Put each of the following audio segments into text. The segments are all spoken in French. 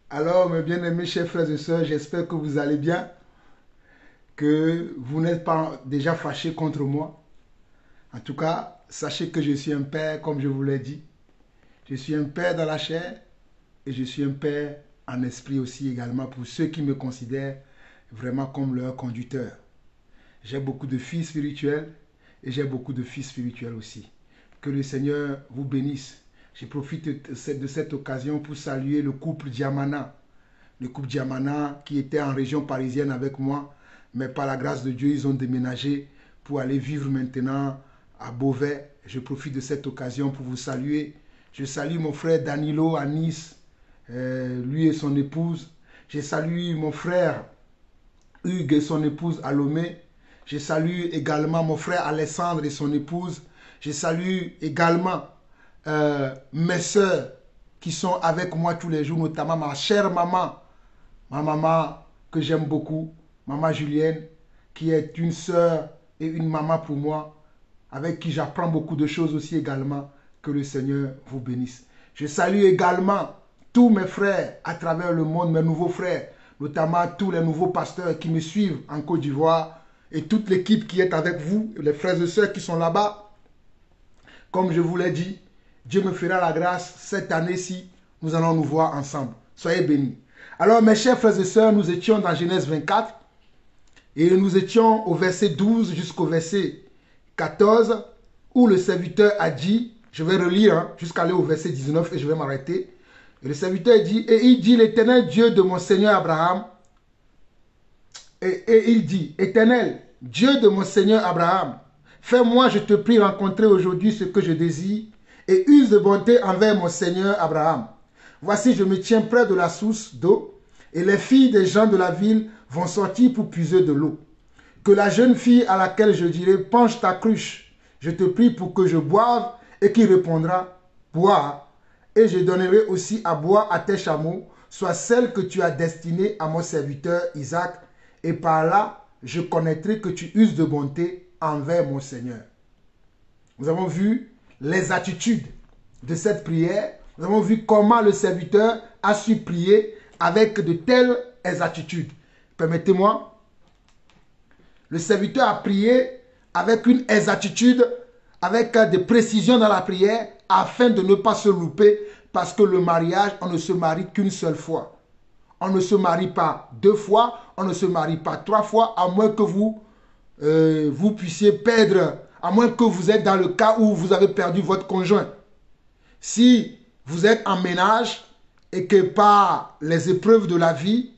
Alors, mes bien-aimés chers frères et sœurs, j'espère que vous allez bien, que vous n'êtes pas déjà fâchés contre moi. En tout cas, sachez que je suis un père, comme je vous l'ai dit. Je suis un père dans la chair et je suis un père en esprit aussi également pour ceux qui me considèrent vraiment comme leur conducteur. J'ai beaucoup de filles spirituelles et j'ai beaucoup de fils spirituels aussi. Que le Seigneur vous bénisse. Je profite de cette occasion pour saluer le couple Diamana. Le couple Diamana qui était en région parisienne avec moi, mais par la grâce de Dieu, ils ont déménagé pour aller vivre maintenant à Beauvais. Je profite de cette occasion pour vous saluer. Je salue mon frère Danilo à Nice, lui et son épouse. Je salue mon frère Hugues et son épouse à Lomé. Je salue également mon frère Alessandre et son épouse. Je salue également mes soeurs qui sont avec moi tous les jours, notamment ma chère maman, ma maman que j'aime beaucoup, maman Julienne, qui est une sœur et une maman pour moi, avec qui j'apprends beaucoup de choses aussi également. Que le Seigneur vous bénisse. Je salue également tous mes frères à travers le monde, mes nouveaux frères, notamment tous les nouveaux pasteurs qui me suivent en Côte d'Ivoire et toute l'équipe qui est avec vous, les frères et sœurs qui sont là-bas. Comme je vous l'ai dit, Dieu me fera la grâce cette année-ci, nous allons nous voir ensemble. Soyez bénis. Alors mes chers frères et sœurs, nous étions dans Genèse 24 et nous étions au verset 12 jusqu'au verset 14 où le serviteur a dit, je vais relire jusqu'à aller au verset 19 et je vais m'arrêter. Et le serviteur dit, et il dit, l'Éternel Dieu de mon Seigneur Abraham, et il dit, Éternel, Dieu de mon Seigneur Abraham, fais-moi, je te prie, rencontrer aujourd'hui ce que je désire, et use de bonté envers mon Seigneur Abraham. Voici, je me tiens près de la source d'eau, et les filles des gens de la ville vont sortir pour puiser de l'eau. Que la jeune fille à laquelle je dirai, penche ta cruche, je te prie pour que je boive, et qui répondra, bois, et je donnerai aussi à boire à tes chameaux, soit celle que tu as destinée à mon serviteur Isaac, et par là, je connaîtrai que tu uses de bonté envers mon Seigneur. Nous avons vu les attitudes de cette prière. Nous avons vu comment le serviteur a su prier avec de telles attitudes. Permettez-moi. Le serviteur a prié avec une exactitude, avec des précisions dans la prière, afin de ne pas se louper, parce que le mariage, on ne se marie qu'une seule fois. On ne se marie pas deux fois, on ne se marie pas trois fois, à moins que vous puissiez perdre, à moins que vous êtes dans le cas où vous avez perdu votre conjoint. Si vous êtes en ménage et que par les épreuves de la vie,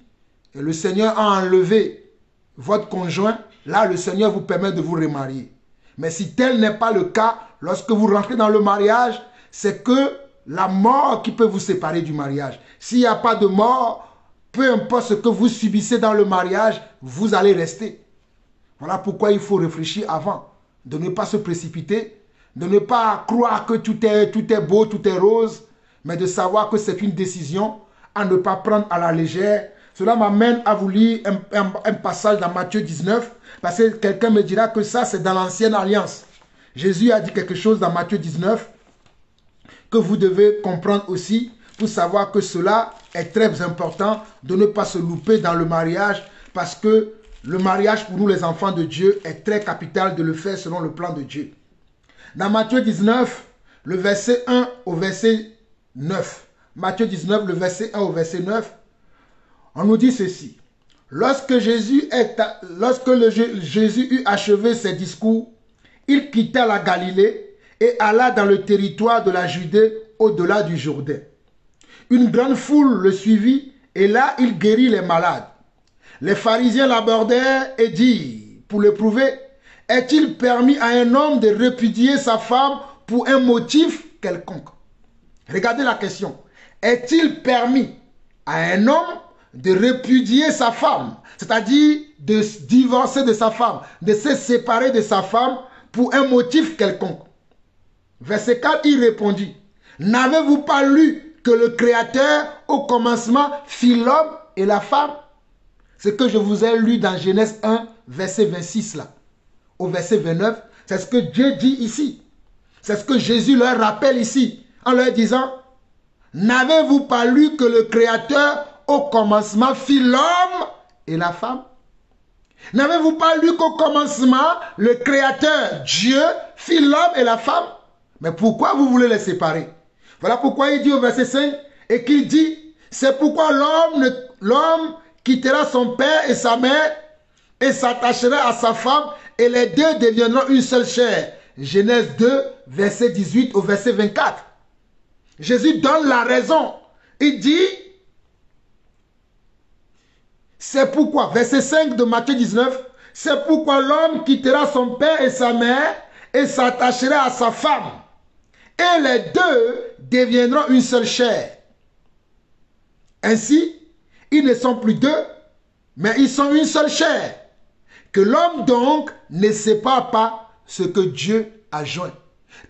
le Seigneur a enlevé votre conjoint, là le Seigneur vous permet de vous remarier. Mais si tel n'est pas le cas, lorsque vous rentrez dans le mariage, c'est que la mort qui peut vous séparer du mariage. S'il n'y a pas de mort, peu importe ce que vous subissez dans le mariage, vous allez rester. Voilà pourquoi il faut réfléchir avant, de ne pas se précipiter, de ne pas croire que tout est beau, tout est rose, mais de savoir que c'est une décision à ne pas prendre à la légère. Cela m'amène à vous lire un passage dans Matthieu 19, parce que quelqu'un me dira que ça c'est dans l'ancienne alliance. Jésus a dit quelque chose dans Matthieu 19 que vous devez comprendre aussi pour savoir que cela est très important de ne pas se louper dans le mariage, parce que le mariage pour nous les enfants de Dieu est très capital de le faire selon le plan de Dieu. Dans Matthieu 19, le verset 1 au verset 9. Matthieu 19, le verset 1 au verset 9, on nous dit ceci. Lorsque Jésus eut achevé ses discours, il quitta la Galilée et alla dans le territoire de la Judée au-delà du Jourdain. Une grande foule le suivit et là il guérit les malades. Les pharisiens l'abordèrent et dirent, pour le prouver, est-il permis à un homme de répudier sa femme pour un motif quelconque? Regardez la question. Est-il permis à un homme de répudier sa femme, c'est-à-dire de se divorcer de sa femme, de se séparer de sa femme pour un motif quelconque? Verset 4, il répondit, n'avez-vous pas lu que le Créateur, au commencement, fit l'homme et la femme? Ce que je vous ai lu dans Genèse 1, verset 26 là, au verset 29, c'est ce que Dieu dit ici. C'est ce que Jésus leur rappelle ici, en leur disant, n'avez-vous pas lu que le Créateur, au commencement fit l'homme et la femme? N'avez-vous pas lu qu'au commencement, le Créateur, Dieu, fit l'homme et la femme? Mais pourquoi vous voulez les séparer? Voilà pourquoi il dit au verset 5, et qu'il dit, c'est pourquoi l'homme quittera son père et sa mère et s'attachera à sa femme et les deux deviendront une seule chair. Genèse 2, verset 18 au verset 24. Jésus donne la raison. Il dit, c'est pourquoi, verset 5 de Matthieu 19, c'est pourquoi l'homme quittera son père et sa mère et s'attachera à sa femme. Et les deux deviendront une seule chair. Ainsi, ils ne sont plus deux, mais ils sont une seule chair. Que l'homme donc ne sépare pas ce que Dieu a joint.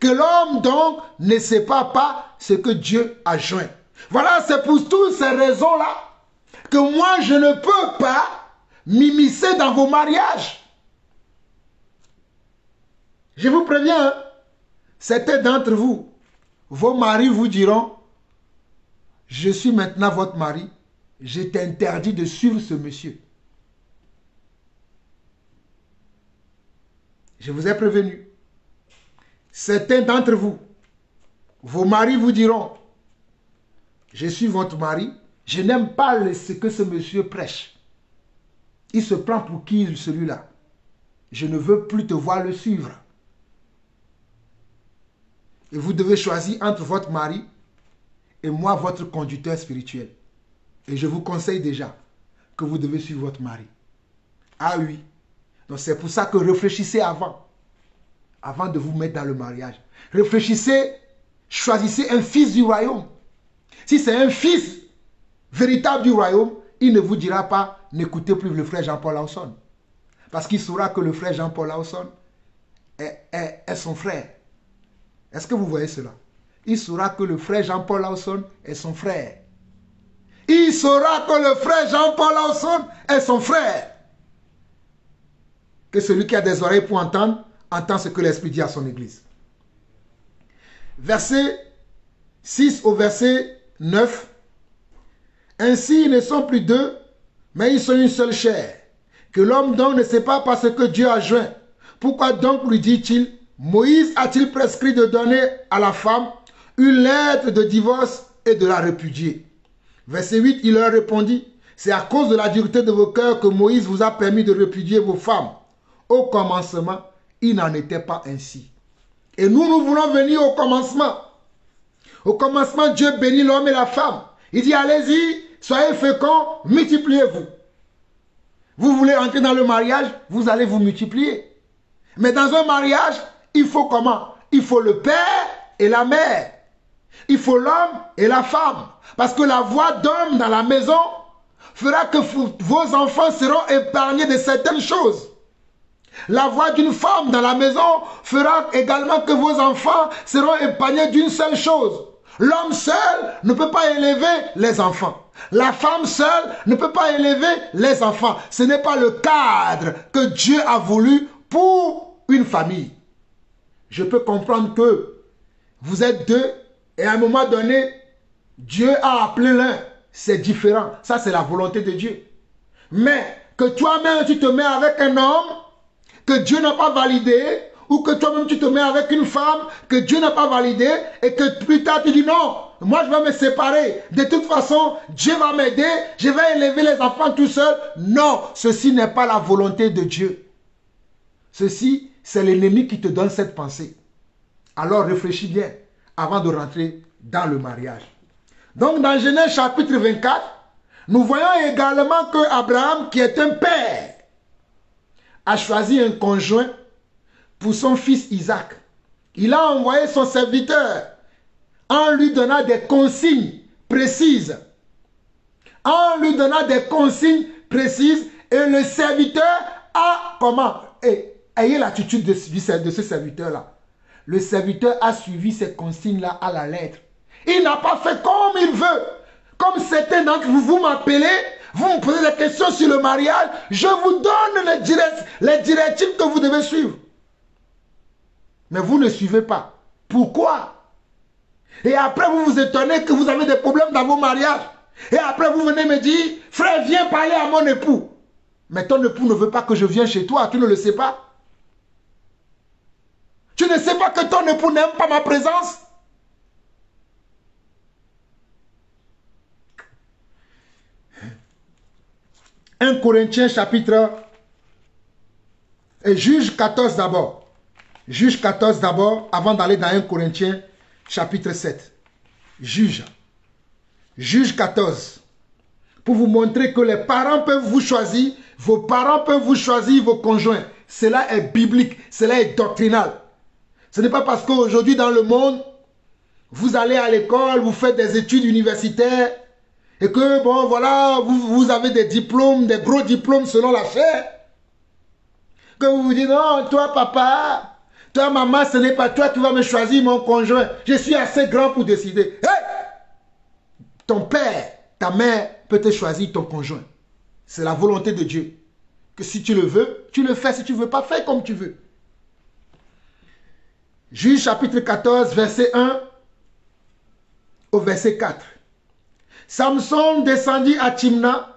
Que l'homme donc ne sépare pas ce que Dieu a joint. Voilà, c'est pour toutes ces raisons-là que moi je ne peux pas m'immiscer dans vos mariages. Je vous préviens, hein, certains d'entre vous, vos maris vous diront, je suis maintenant votre mari, je t'interdis de suivre ce monsieur. Je vous ai prévenu. Certains d'entre vous, vos maris vous diront, je suis votre mari, je n'aime pas ce que ce monsieur prêche. Il se prend pour qui celui-là? Je ne veux plus te voir le suivre. Et vous devez choisir entre votre mari et moi, votre conducteur spirituel. Et je vous conseille déjà que vous devez suivre votre mari. Ah oui. Donc c'est pour ça que réfléchissez avant de vous mettre dans le mariage. Réfléchissez, choisissez un fils du royaume. Si c'est un fils véritable du royaume, il ne vous dira pas, n'écoutez plus le frère Jean-Paul Lawson. Parce qu'il saura que le frère Jean-Paul Lawson est son frère. Est-ce que vous voyez cela? Il saura que le frère Jean-Paul Lawson est son frère. Il saura que le frère Jean-Paul Lawson est son frère. Que celui qui a des oreilles pour entendre, entend ce que l'Esprit dit à son église. Verset 6 au verset 9. Ainsi, ils ne sont plus deux, mais ils sont une seule chair. Que l'homme donc ne sait pas parce que Dieu a joint. Pourquoi donc lui dit-il, Moïse a-t-il prescrit de donner à la femme une lettre de divorce et de la répudier? Verset 8, il leur répondit, c'est à cause de la dureté de vos cœurs que Moïse vous a permis de répudier vos femmes. Au commencement, il n'en était pas ainsi. Et nous voulons venir au commencement. Au commencement, Dieu bénit l'homme et la femme. Il dit, allez-y, soyez féconds, multipliez-vous. Vous voulez entrer dans le mariage, vous allez vous multiplier. Mais dans un mariage, il faut comment? Il faut le père et la mère. Il faut l'homme et la femme. Parce que la voix d'homme dans la maison fera que vos enfants seront épargnés de certaines choses. La voix d'une femme dans la maison fera également que vos enfants seront épargnés d'une seule chose. L'homme seul ne peut pas élever les enfants. La femme seule ne peut pas élever les enfants. Ce n'est pas le cadre que Dieu a voulu pour une famille. Je peux comprendre que vous êtes deux et à un moment donné, Dieu a appelé l'un. C'est différent. Ça, c'est la volonté de Dieu. Mais que toi-même, tu te mets avec un homme que Dieu n'a pas validé, ou que toi-même tu te mets avec une femme que Dieu n'a pas validée, et que plus tard tu dis non, moi je vais me séparer. De toute façon, Dieu va m'aider, je vais élever les enfants tout seul. Non, ceci n'est pas la volonté de Dieu. Ceci, c'est l'ennemi qui te donne cette pensée. Alors réfléchis bien avant de rentrer dans le mariage. Donc dans Genèse chapitre 24, nous voyons également que Abraham, qui est un père, a choisi un conjoint pour son fils Isaac. Il a envoyé son serviteur en lui donnant des consignes précises. En lui donnant des consignes précises, et le serviteur a comment? Ayez l'attitude de ce serviteur-là. Le serviteur a suivi ces consignes-là à la lettre. Il n'a pas fait comme il veut. Comme certains d'entre vous, vous m'appelez, vous me posez des questions sur le mariage, je vous donne les directives que vous devez suivre. Mais vous ne suivez pas. Pourquoi? Et après, vous vous étonnez que vous avez des problèmes dans vos mariages. Et après, vous venez me dire, frère, viens parler à mon époux. Mais ton époux ne veut pas que je vienne chez toi, tu ne le sais pas. Tu ne sais pas que ton époux n'aime pas ma présence. Un Corinthiens chapitre... Et Juge 14 d'abord. Juge 14 d'abord, avant d'aller dans 1 Corinthiens chapitre 7. Juge 14. Pour vous montrer que les parents peuvent vous choisir, vos parents peuvent vous choisir vos conjoints. Cela est biblique, cela est doctrinal. Ce n'est pas parce qu'aujourd'hui dans le monde, vous allez à l'école, vous faites des études universitaires, et que, bon, voilà, vous avez des diplômes, des gros diplômes selon la chair, que vous vous dites, non, toi papa, toi maman, ce n'est pas toi qui vas me choisir mon conjoint. Je suis assez grand pour décider. Hey! Ton père, ta mère peut te choisir ton conjoint. C'est la volonté de Dieu. Que si tu le veux, tu le fais. Si tu ne veux pas, fais comme tu veux. Juge chapitre 14, verset 1 au verset 4. Samson descendit à Timna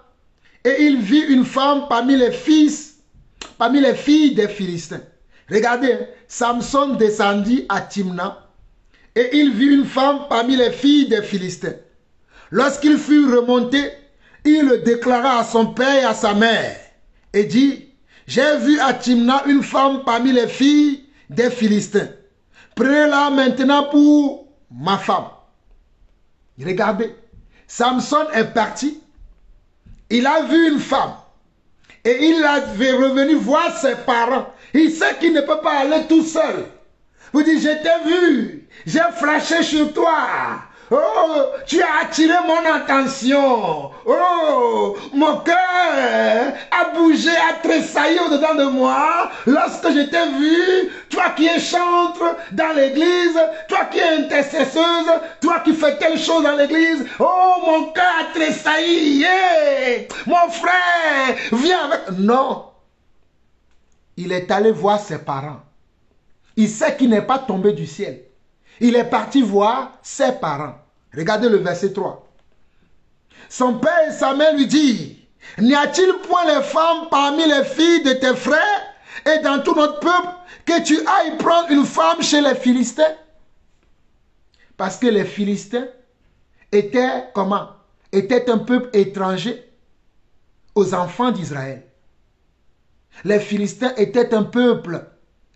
et il vit une femme parmi les filles des Philistins. Regardez, hein, Samson descendit à Timna et il vit une femme parmi les filles des Philistins. Lorsqu'il fut remonté, il le déclara à son père et à sa mère et dit, j'ai vu à Timna une femme parmi les filles des Philistins. Prenez-la maintenant pour ma femme. Regardez, Samson est parti, il a vu une femme et il est revenu voir ses parents. Il sait qu'il ne peut pas aller tout seul. Vous dites, je t'ai vu, j'ai flashé sur toi. Oh, tu as attiré mon attention. Oh, mon cœur a bougé, a tressailli au-dedans de moi lorsque je t'ai vu. Toi qui es chantre dans l'église, toi qui es intercesseuse, toi qui fais telle chose dans l'église. Oh, mon cœur a tressailli. Yeah. Mon frère, viens avec... Non. Il est allé voir ses parents. Il sait qu'il n'est pas tombé du ciel. Il est parti voir ses parents. Regardez le verset 3. Son père et sa mère lui disent, n'y a-t-il point les femmes parmi les filles de tes frères et dans tout notre peuple que tu ailles prendre une femme chez les Philistins? Parce que les Philistins étaient comment? Étaient un peuple étranger aux enfants d'Israël. Les Philistins étaient un peuple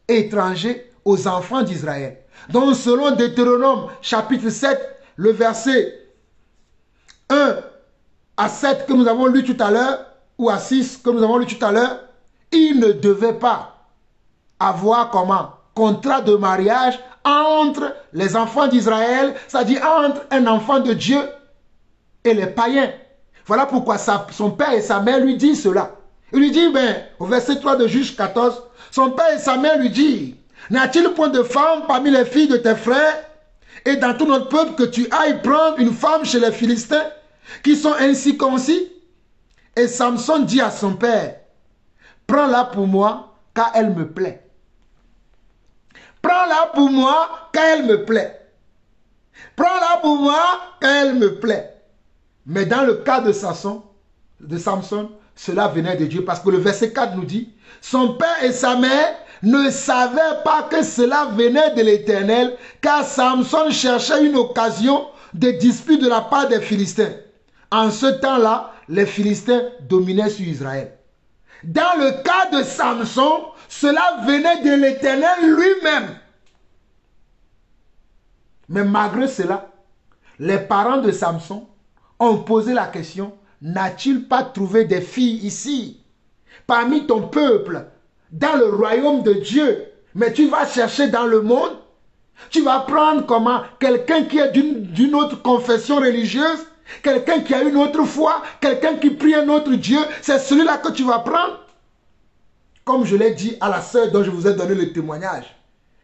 étranger aux enfants d'Israël. Donc selon Deutéronome chapitre 7, le verset 1 à 7 que nous avons lu tout à l'heure, ou à 6 que nous avons lu tout à l'heure, il ne devait pas avoir comment? Contrat de mariage entre les enfants d'Israël, c'est-à-dire entre un enfant de Dieu et les païens. Voilà pourquoi son père et sa mère lui disent cela. Il lui dit, au verset 3 de Juge 14, son père et sa mère lui disent, n'a-t-il point de femme parmi les filles de tes frères et dans tout notre peuple que tu ailles prendre une femme chez les Philistins qui sont ainsi concis? Et Samson dit à son père, prends-la pour moi car elle me plaît. Prends-la pour moi car elle me plaît. Prends-la pour moi car elle me plaît. Mais dans le cas de Samson, cela venait de Dieu parce que le verset 4 nous dit, son père et sa mère ne savaient pas que cela venait de l'Éternel, car Samson cherchait une occasion de dispute de la part des Philistins. En ce temps-là, les Philistins dominaient sur Israël. Dans le cas de Samson, cela venait de l'Éternel lui-même. Mais malgré cela, les parents de Samson ont posé la question, n'a-t-il pas trouvé des filles ici, parmi ton peuple, dans le royaume de Dieu, mais tu vas chercher dans le monde? Tu vas prendre comment? Quelqu'un qui est d'une autre confession religieuse, quelqu'un qui a une autre foi, quelqu'un qui prie un autre Dieu, c'est celui-là que tu vas prendre? Comme je l'ai dit à la sœur dont je vous ai donné le témoignage,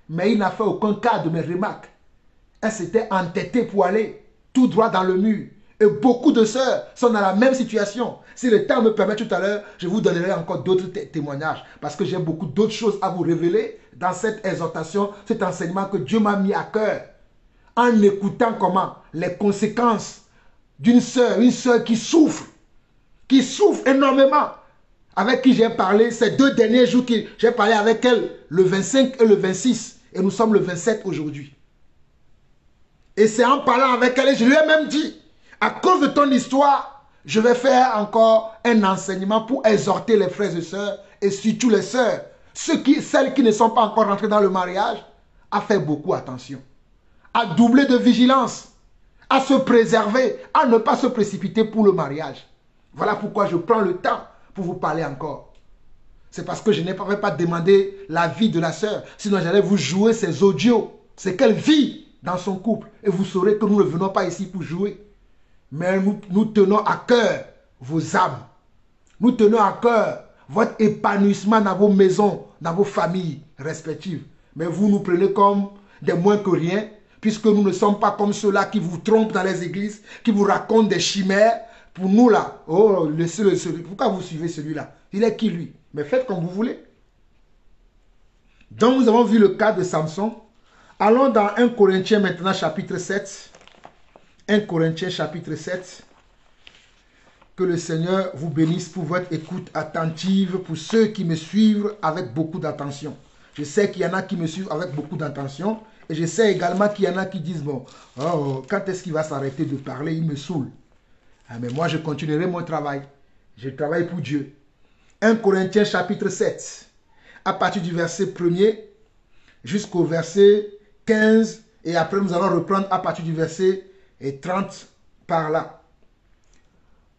mais il n'a fait aucun cas de mes remarques. Elle s'était entêtée pour aller tout droit dans le mur. Et beaucoup de sœurs sont dans la même situation. Si le temps me permet tout à l'heure, je vous donnerai encore d'autres témoignages. Parce que j'ai beaucoup d'autres choses à vous révéler dans cette exhortation, cet enseignement que Dieu m'a mis à cœur. En écoutant comment les conséquences d'une sœur, une sœur qui souffre énormément, avec qui j'ai parlé ces 2 derniers jours, j'ai parlé avec elle le 25 et le 26, et nous sommes le 27 aujourd'hui. Et c'est en parlant avec elle, et je lui ai même dit, à cause de ton histoire, je vais faire encore un enseignement pour exhorter les frères et sœurs, et surtout les sœurs, celles qui ne sont pas encore rentrées dans le mariage, à faire beaucoup attention, à doubler de vigilance, à se préserver, à ne pas se précipiter pour le mariage. Voilà pourquoi je prends le temps pour vous parler encore. C'est parce que je n'ai pas demandé l'avis de la sœur, sinon j'allais vous jouer ces audios, c'est qu'elle vit dans son couple, et vous saurez que nous ne venons pas ici pour jouer. Mais nous tenons à cœur vos âmes. Nous tenons à cœur votre épanouissement dans vos maisons, dans vos familles respectives. Mais vous nous prenez comme des moins que rien, puisque nous ne sommes pas comme ceux-là qui vous trompent dans les églises, qui vous racontent des chimères. Pour nous là, oh, pourquoi vous suivez celui-là? Il est qui lui? Mais faites comme vous voulez. Donc nous avons vu le cas de Samson. Allons dans 1 Corinthiens maintenant chapitre 7. 1 Corinthiens chapitre 7. Que le Seigneur vous bénisse pour votre écoute attentive, pour ceux qui me suivent avec beaucoup d'attention. Je sais qu'il y en a qui me suivent avec beaucoup d'attention, et je sais également qu'il y en a qui disent, bon, oh, quand est-ce qu'il va s'arrêter de parler? Il me saoule. Ah, mais moi je continuerai mon travail. Je travaille pour Dieu. 1 Corinthiens chapitre 7, à partir du verset 1er jusqu'au verset 15, et après nous allons reprendre à partir du verset 30 par là.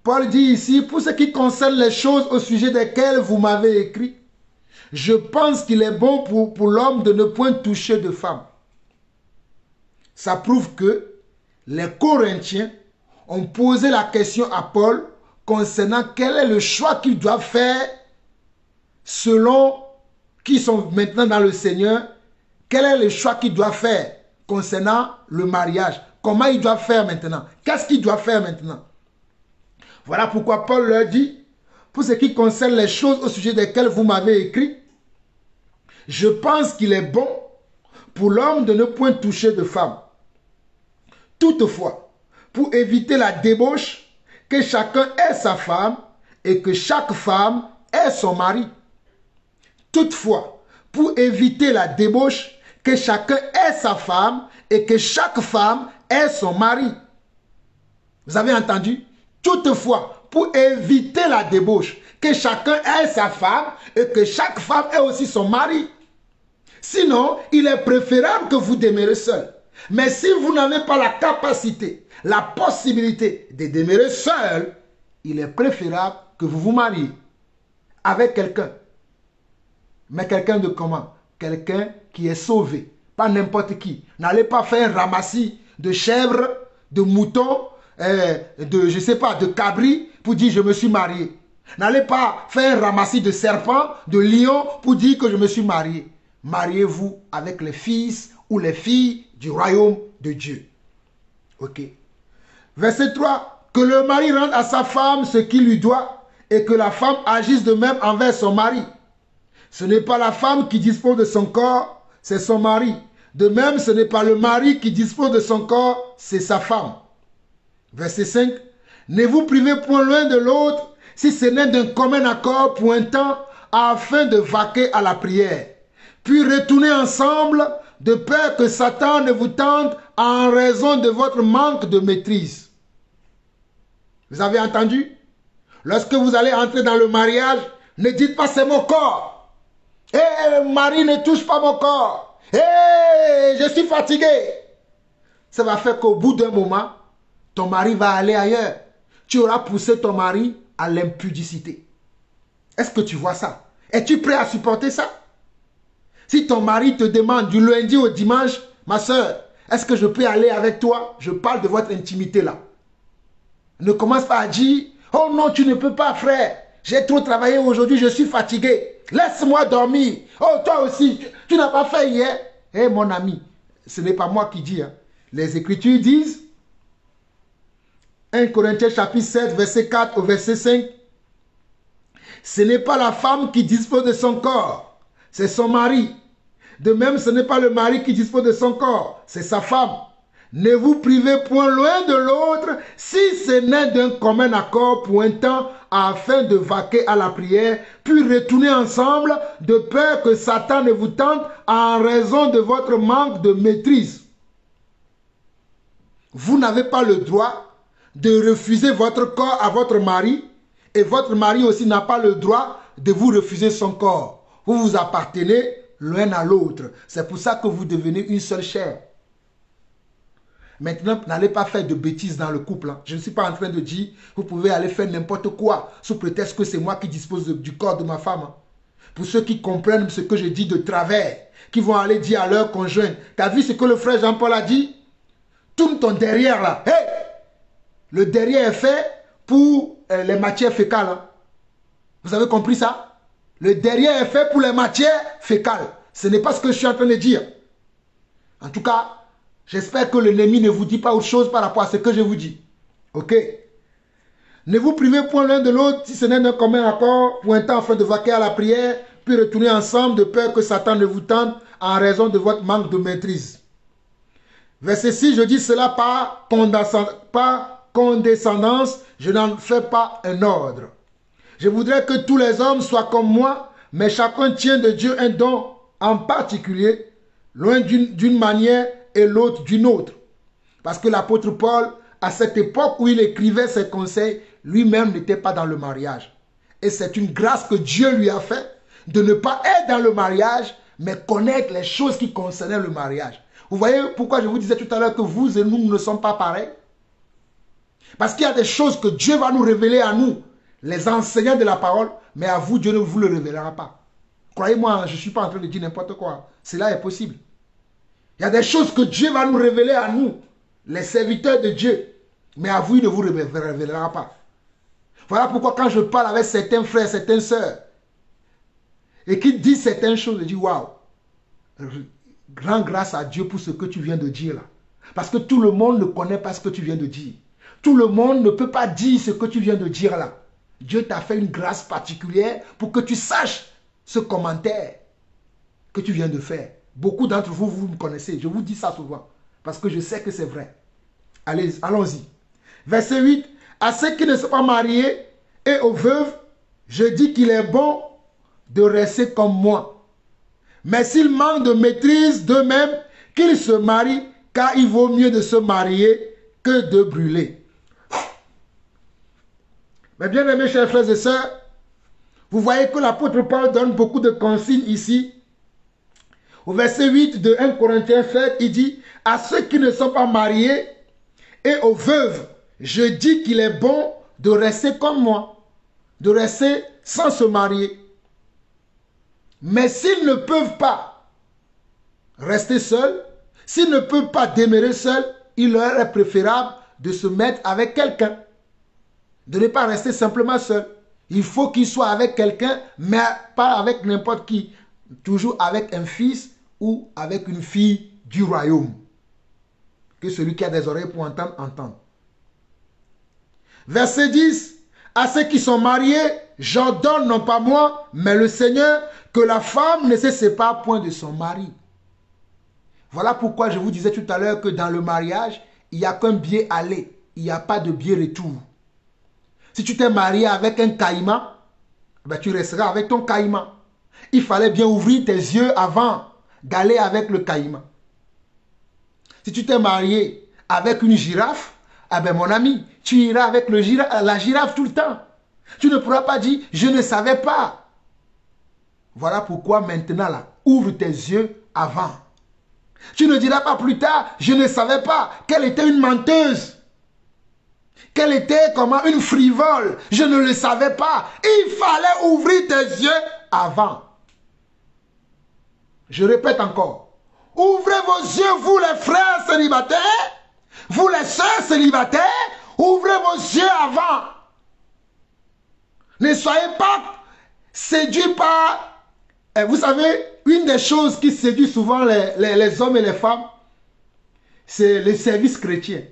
Paul dit ici, pour ce qui concerne les choses au sujet desquelles vous m'avez écrit, je pense qu'il est bon pour l'homme de ne point toucher de femme. Ça prouve que les Corinthiens ont posé la question à Paul concernant quel est le choix qu'ils doivent faire selon qui sont maintenant dans le Seigneur, quel est le choix qu'ils doivent faire concernant le mariage, comment ils doivent faire maintenant, qu'est-ce qu'ils doivent faire maintenant. Voilà pourquoi Paul leur dit, pour ce qui concerne les choses au sujet desquelles vous m'avez écrit, je pense qu'il est bon pour l'homme de ne point toucher de femme. Toutefois, pour éviter la débauche, que chacun ait sa femme et que chaque femme ait son mari. Toutefois, pour éviter la débauche, que chacun ait sa femme et que chaque femme ait son mari. Vous avez entendu? Toutefois, pour éviter la débauche, que chacun ait sa femme et que chaque femme ait aussi son mari. Sinon, il est préférable que vous demeurez seul. Mais si vous n'avez pas la capacité, la possibilité de demeurer seul, il est préférable que vous vous mariez avec quelqu'un. Mais quelqu'un de comment? Quelqu'un qui est sauvé, pas n'importe qui. N'allez pas faire un ramassis de chèvres, de moutons, je sais pas, de cabris pour dire je me suis marié. N'allez pas faire un ramassis de serpents, de lions pour dire que je me suis marié. Mariez-vous avec les fils ou les filles du royaume de Dieu. Ok. Verset 3. Que le mari rende à sa femme ce qu'il lui doit et que la femme agisse de même envers son mari. Ce n'est pas la femme qui dispose de son corps, c'est son mari. De même, ce n'est pas le mari qui dispose de son corps, c'est sa femme. Verset 5. Ne vous privez point l'un de l'autre, si ce n'est d'un commun accord pour un temps, afin de vaquer à la prière. Puis retournez ensemble, de peur que Satan ne vous tente en raison de votre manque de maîtrise. Vous avez entendu? Lorsque vous allez entrer dans le mariage, ne dites pas c'est mon corps. Eh, Marie, ne touche pas mon corps. Eh, je suis fatigué. Ça va faire qu'au bout d'un moment, ton mari va aller ailleurs. Tu auras poussé ton mari à l'impudicité. Est-ce que tu vois ça? Es-tu prêt à supporter ça? Si ton mari te demande du lundi au dimanche, ma soeur, est-ce que je peux aller avec toi? Je parle de votre intimité là. Ne commence pas à dire, oh non, tu ne peux pas, frère. J'ai trop travaillé aujourd'hui, je suis fatigué. Laisse-moi dormir. Oh, toi aussi, tu n'as pas fait hier. Eh, mon ami, ce n'est pas moi qui dis. Hein. Les Écritures disent, 1 Corinthiens chapitre 7, verset 4 au verset 5, ce n'est pas la femme qui dispose de son corps, c'est son mari. De même, ce n'est pas le mari qui dispose de son corps, c'est sa femme. Ne vous privez point loin de l'autre, si ce n'est d'un commun accord pour un temps, afin de vaquer à la prière, puis retourner ensemble, de peur que Satan ne vous tente en raison de votre manque de maîtrise. Vous n'avez pas le droit de refuser votre corps à votre mari, et votre mari aussi n'a pas le droit de vous refuser son corps. Vous vous appartenez l'un à l'autre. C'est pour ça que vous devenez une seule chair. Maintenant, n'allez pas faire de bêtises dans le couple. Hein. Je ne suis pas en train de dire, vous pouvez aller faire n'importe quoi, sous prétexte que c'est moi qui dispose du corps de ma femme. Hein. Pour ceux qui comprennent ce que je dis de travers, qui vont aller dire à leur conjoint, t'as vu ce que le frère Jean-Paul a dit? Tourne ton derrière là. Hey! Le derrière est fait pour les matières fécales. Hein. Vous avez compris ça? Le derrière est fait pour les matières fécales. Ce n'est pas ce que je suis en train de dire. En tout cas, j'espère que l'ennemi ne vous dit pas autre chose par rapport à ce que je vous dis. Ok? Ne vous privez point l'un de l'autre si ce n'est d'un commun accord pour un temps afin de vaquer à la prière, puis retourner ensemble de peur que Satan ne vous tente en raison de votre manque de maîtrise. Verset 6, je dis cela par condescendance, je n'en fais pas un ordre. Je voudrais que tous les hommes soient comme moi, mais chacun tient de Dieu un don en particulier, l'un d'une manière et l'autre d'une autre. Parce que l'apôtre Paul, à cette époque où il écrivait ses conseils, lui-même n'était pas dans le mariage. Et c'est une grâce que Dieu lui a fait de ne pas être dans le mariage, mais connaître les choses qui concernaient le mariage. Vous voyez pourquoi je vous disais tout à l'heure que vous et nous ne sommes pas pareils? Parce qu'il y a des choses que Dieu va nous révéler à nous, les enseignants de la parole, mais à vous, Dieu ne vous le révélera pas. Croyez-moi, je ne suis pas en train de dire n'importe quoi. Cela est possible. Il y a des choses que Dieu va nous révéler à nous, les serviteurs de Dieu, mais à vous, il ne vous révélera pas. Voilà pourquoi quand je parle avec certains frères, certaines sœurs, et qu'ils disent certaines choses, je dis, waouh, rends grâce à Dieu pour ce que tu viens de dire là. Parce que tout le monde ne connaît pas ce que tu viens de dire. Tout le monde ne peut pas dire ce que tu viens de dire là. Dieu t'a fait une grâce particulière pour que tu saches ce commentaire que tu viens de faire. Beaucoup d'entre vous, vous me connaissez. Je vous dis ça souvent. Parce que je sais que c'est vrai. Allez, allons-y. Verset 8. À ceux qui ne sont pas mariés et aux veuves, je dis qu'il est bon de rester comme moi. Mais s'ils manquent de maîtrise d'eux-mêmes, qu'ils se marient, car il vaut mieux de se marier que de brûler. Mais bien aimés chers frères et sœurs, vous voyez que l'apôtre Paul donne beaucoup de consignes ici. Au verset 8 de 1 Corinthiens 7, il dit, à ceux qui ne sont pas mariés et aux veuves, je dis qu'il est bon de rester comme moi, de rester sans se marier. Mais s'ils ne peuvent pas rester seuls, s'ils ne peuvent pas demeurer seuls, il leur est préférable de se mettre avec quelqu'un. De ne pas rester simplement seul. Il faut qu'il soit avec quelqu'un, mais pas avec n'importe qui. Toujours avec un fils ou avec une fille du royaume. Que celui qui a des oreilles pour entendre, entende. Verset 10. À ceux qui sont mariés, j'ordonne non pas moi, mais le Seigneur, que la femme ne se sépare point de son mari. Voilà pourquoi je vous disais tout à l'heure que dans le mariage, il n'y a qu'un billet aller. Il n'y a pas de billet retour. Si tu t'es marié avec un caïman, ben tu resteras avec ton caïman. Il fallait bien ouvrir tes yeux avant d'aller avec le caïman. Si tu t'es marié avec une girafe, eh ben mon ami, tu iras avec la girafe tout le temps. Tu ne pourras pas dire, je ne savais pas. Voilà pourquoi maintenant, là, ouvre tes yeux avant. Tu ne diras pas plus tard, je ne savais pas qu'elle était une menteuse. Qu'elle était comment une frivole. Je ne le savais pas. Il fallait ouvrir tes yeux avant. Je répète encore. Ouvrez vos yeux, vous les frères célibataires, vous les sœurs célibataires, ouvrez vos yeux avant. Ne soyez pas séduits par... Vous savez, une des choses qui séduit souvent les hommes et les femmes, c'est le service chrétien.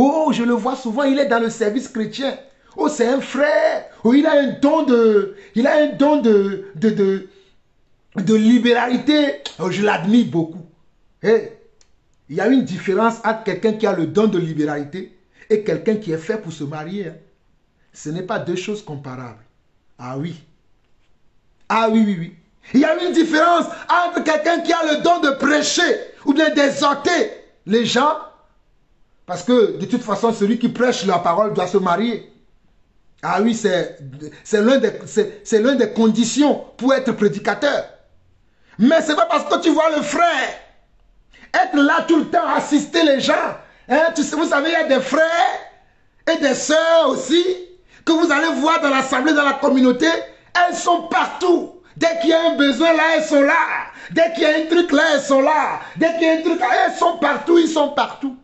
Oh, je le vois souvent, il est dans le service chrétien. Oh, c'est un frère. Oh, il a un don de libéralité. Oh, je l'admire beaucoup. Hey, Il y a une différence entre quelqu'un qui a le don de libéralité et quelqu'un qui est fait pour se marier. Hein. Ce n'est pas deux choses comparables. Ah oui. Ah oui, oui, oui. Il y a une différence entre quelqu'un qui a le don de prêcher ou bien d'exhorter les gens. Parce que de toute façon, celui qui prêche la parole doit se marier. Ah oui, c'est l'une des conditions pour être prédicateur. Mais ce n'est pas parce que tu vois le frère être là tout le temps, assister les gens. Hein, vous savez, il y a des frères et des sœurs aussi que vous allez voir dans l'assemblée, dans la communauté. Elles sont partout. Dès qu'il y a un besoin là, elles sont là. Dès qu'il y a un truc là, elles sont là. Dès qu'il y a un truc là, elles sont partout, ils sont partout.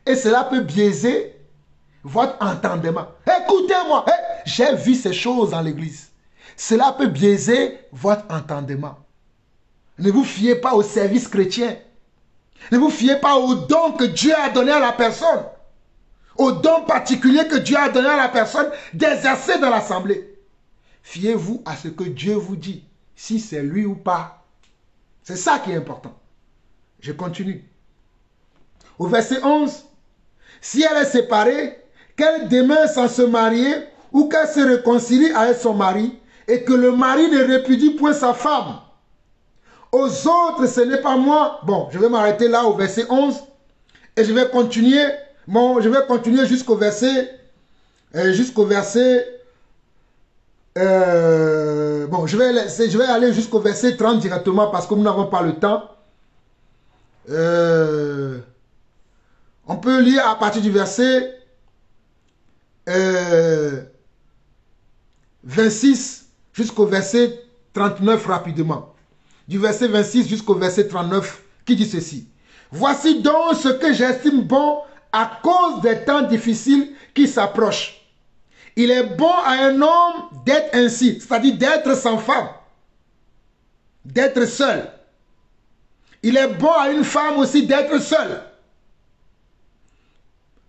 Et cela peut biaiser votre entendement. Écoutez-moi, j'ai vu ces choses dans l'église. Cela peut biaiser votre entendement. Ne vous fiez pas au service chrétien. Ne vous fiez pas au don que Dieu a donné à la personne. Au don particulier que Dieu a donné à la personne d'exercer dans l'assemblée. Fiez-vous à ce que Dieu vous dit, si c'est lui ou pas. C'est ça qui est important. Je continue. Au verset 11, si elle est séparée, qu'elle demeure sans se marier ou qu'elle se réconcilie avec son mari et que le mari ne répudie point sa femme. Aux autres, ce n'est pas moi. Bon, je vais m'arrêter là au verset 11 et je vais continuer. Bon, je vais continuer jusqu'au verset. Bon, je vais aller jusqu'au verset 30 directement parce que nous n'avons pas le temps. On peut lire à partir du verset 26 jusqu'au verset 39 rapidement. Du verset 26 jusqu'au verset 39 qui dit ceci. Voici donc ce que j'estime bon à cause des temps difficiles qui s'approchent. Il est bon à un homme d'être ainsi, c'est-à-dire d'être sans femme, d'être seul. Il est bon à une femme aussi d'être seule.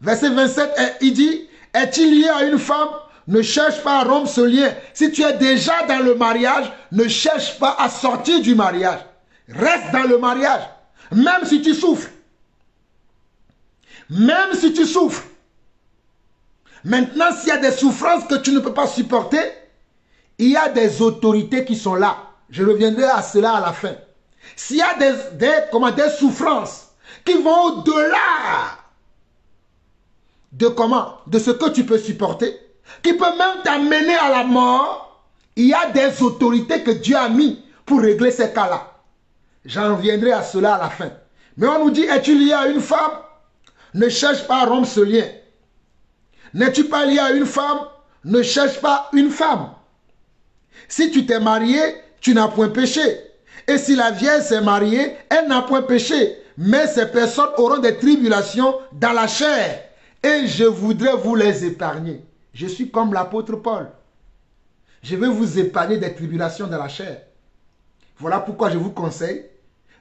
Verset 27, il dit, est-il lié à une femme? Ne cherche pas à rompre ce lien. Si tu es déjà dans le mariage, ne cherche pas à sortir du mariage. Reste dans le mariage, même si tu souffres. Même si tu souffres. Maintenant, s'il y a des souffrances que tu ne peux pas supporter, il y a des autorités qui sont là. Je reviendrai à cela à la fin. S'il y a des souffrances qui vont au-delà de ce que tu peux supporter, qui peut même t'amener à la mort, il y a des autorités que Dieu a mis pour régler ces cas-là. J'en reviendrai à cela à la fin. Mais on nous dit, es-tu lié à une femme? Ne cherche pas à rompre ce lien. N'es-tu pas lié à une femme? Ne cherche pas une femme. Si tu t'es marié, tu n'as point péché. Et si la vieille s'est mariée, elle n'a point péché. Mais ces personnes auront des tribulations dans la chair. Et je voudrais vous les épargner. Je suis comme l'apôtre Paul. Je vais vous épargner des tribulations dans la chair. Voilà pourquoi je vous conseille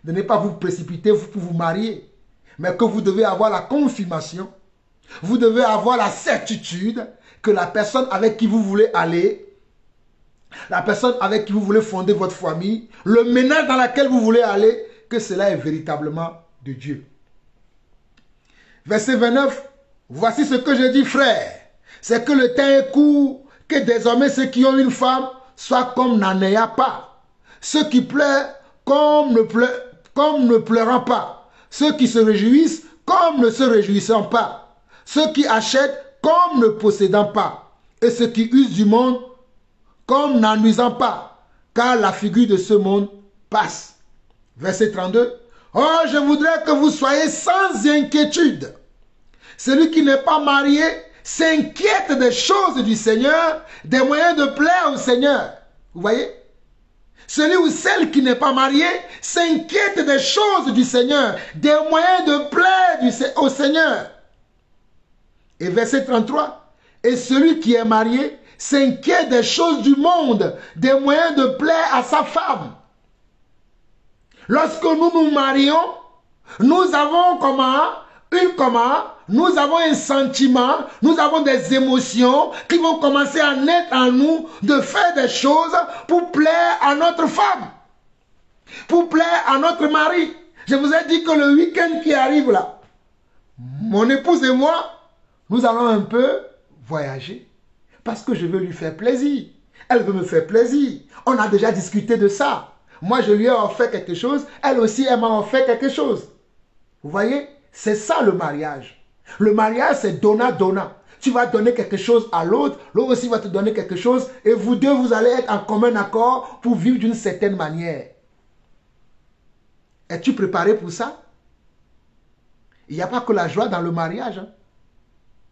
de ne pas vous précipiter pour vous marier. Mais que vous devez avoir la confirmation. Vous devez avoir la certitude que la personne avec qui vous voulez aller, la personne avec qui vous voulez fonder votre famille, le ménage dans lequel vous voulez aller, que cela est véritablement de Dieu. Verset 29. Voici ce que je dis, frère. C'est que le temps est court, que désormais ceux qui ont une femme soient comme n'en ayant pas. Ceux qui pleurent comme ne pleurant pas. Ceux qui se réjouissent comme ne se réjouissant pas. Ceux qui achètent comme ne possédant pas. Et ceux qui usent du monde comme n'en usant pas. Car la figure de ce monde passe. Verset 32. Oh, je voudrais que vous soyez sans inquiétude. Celui qui n'est pas marié s'inquiète des choses du Seigneur, des moyens de plaire au Seigneur. Vous voyez? Celui ou celle qui n'est pas marié s'inquiète des choses du Seigneur, des moyens de plaire au Seigneur. Et verset 33. Et celui qui est marié s'inquiète des choses du monde, des moyens de plaire à sa femme. Lorsque nous nous marions, nous avons nous avons un sentiment, nous avons des émotions qui vont commencer à naître en nous de faire des choses pour plaire à notre femme, pour plaire à notre mari. Je vous ai dit que le week-end qui arrive là, mon épouse et moi, nous allons un peu voyager. Parce que je veux lui faire plaisir. Elle veut me faire plaisir. On a déjà discuté de ça. Moi, je lui ai offert quelque chose. Elle aussi, elle m'a offert quelque chose. Vous voyez? C'est ça le mariage. Le mariage, c'est donnant-donnant. Tu vas donner quelque chose à l'autre. L'autre aussi va te donner quelque chose. Et vous deux, vous allez être en commun accord pour vivre d'une certaine manière. Es-tu préparé pour ça? Il n'y a pas que la joie dans le mariage. Hein?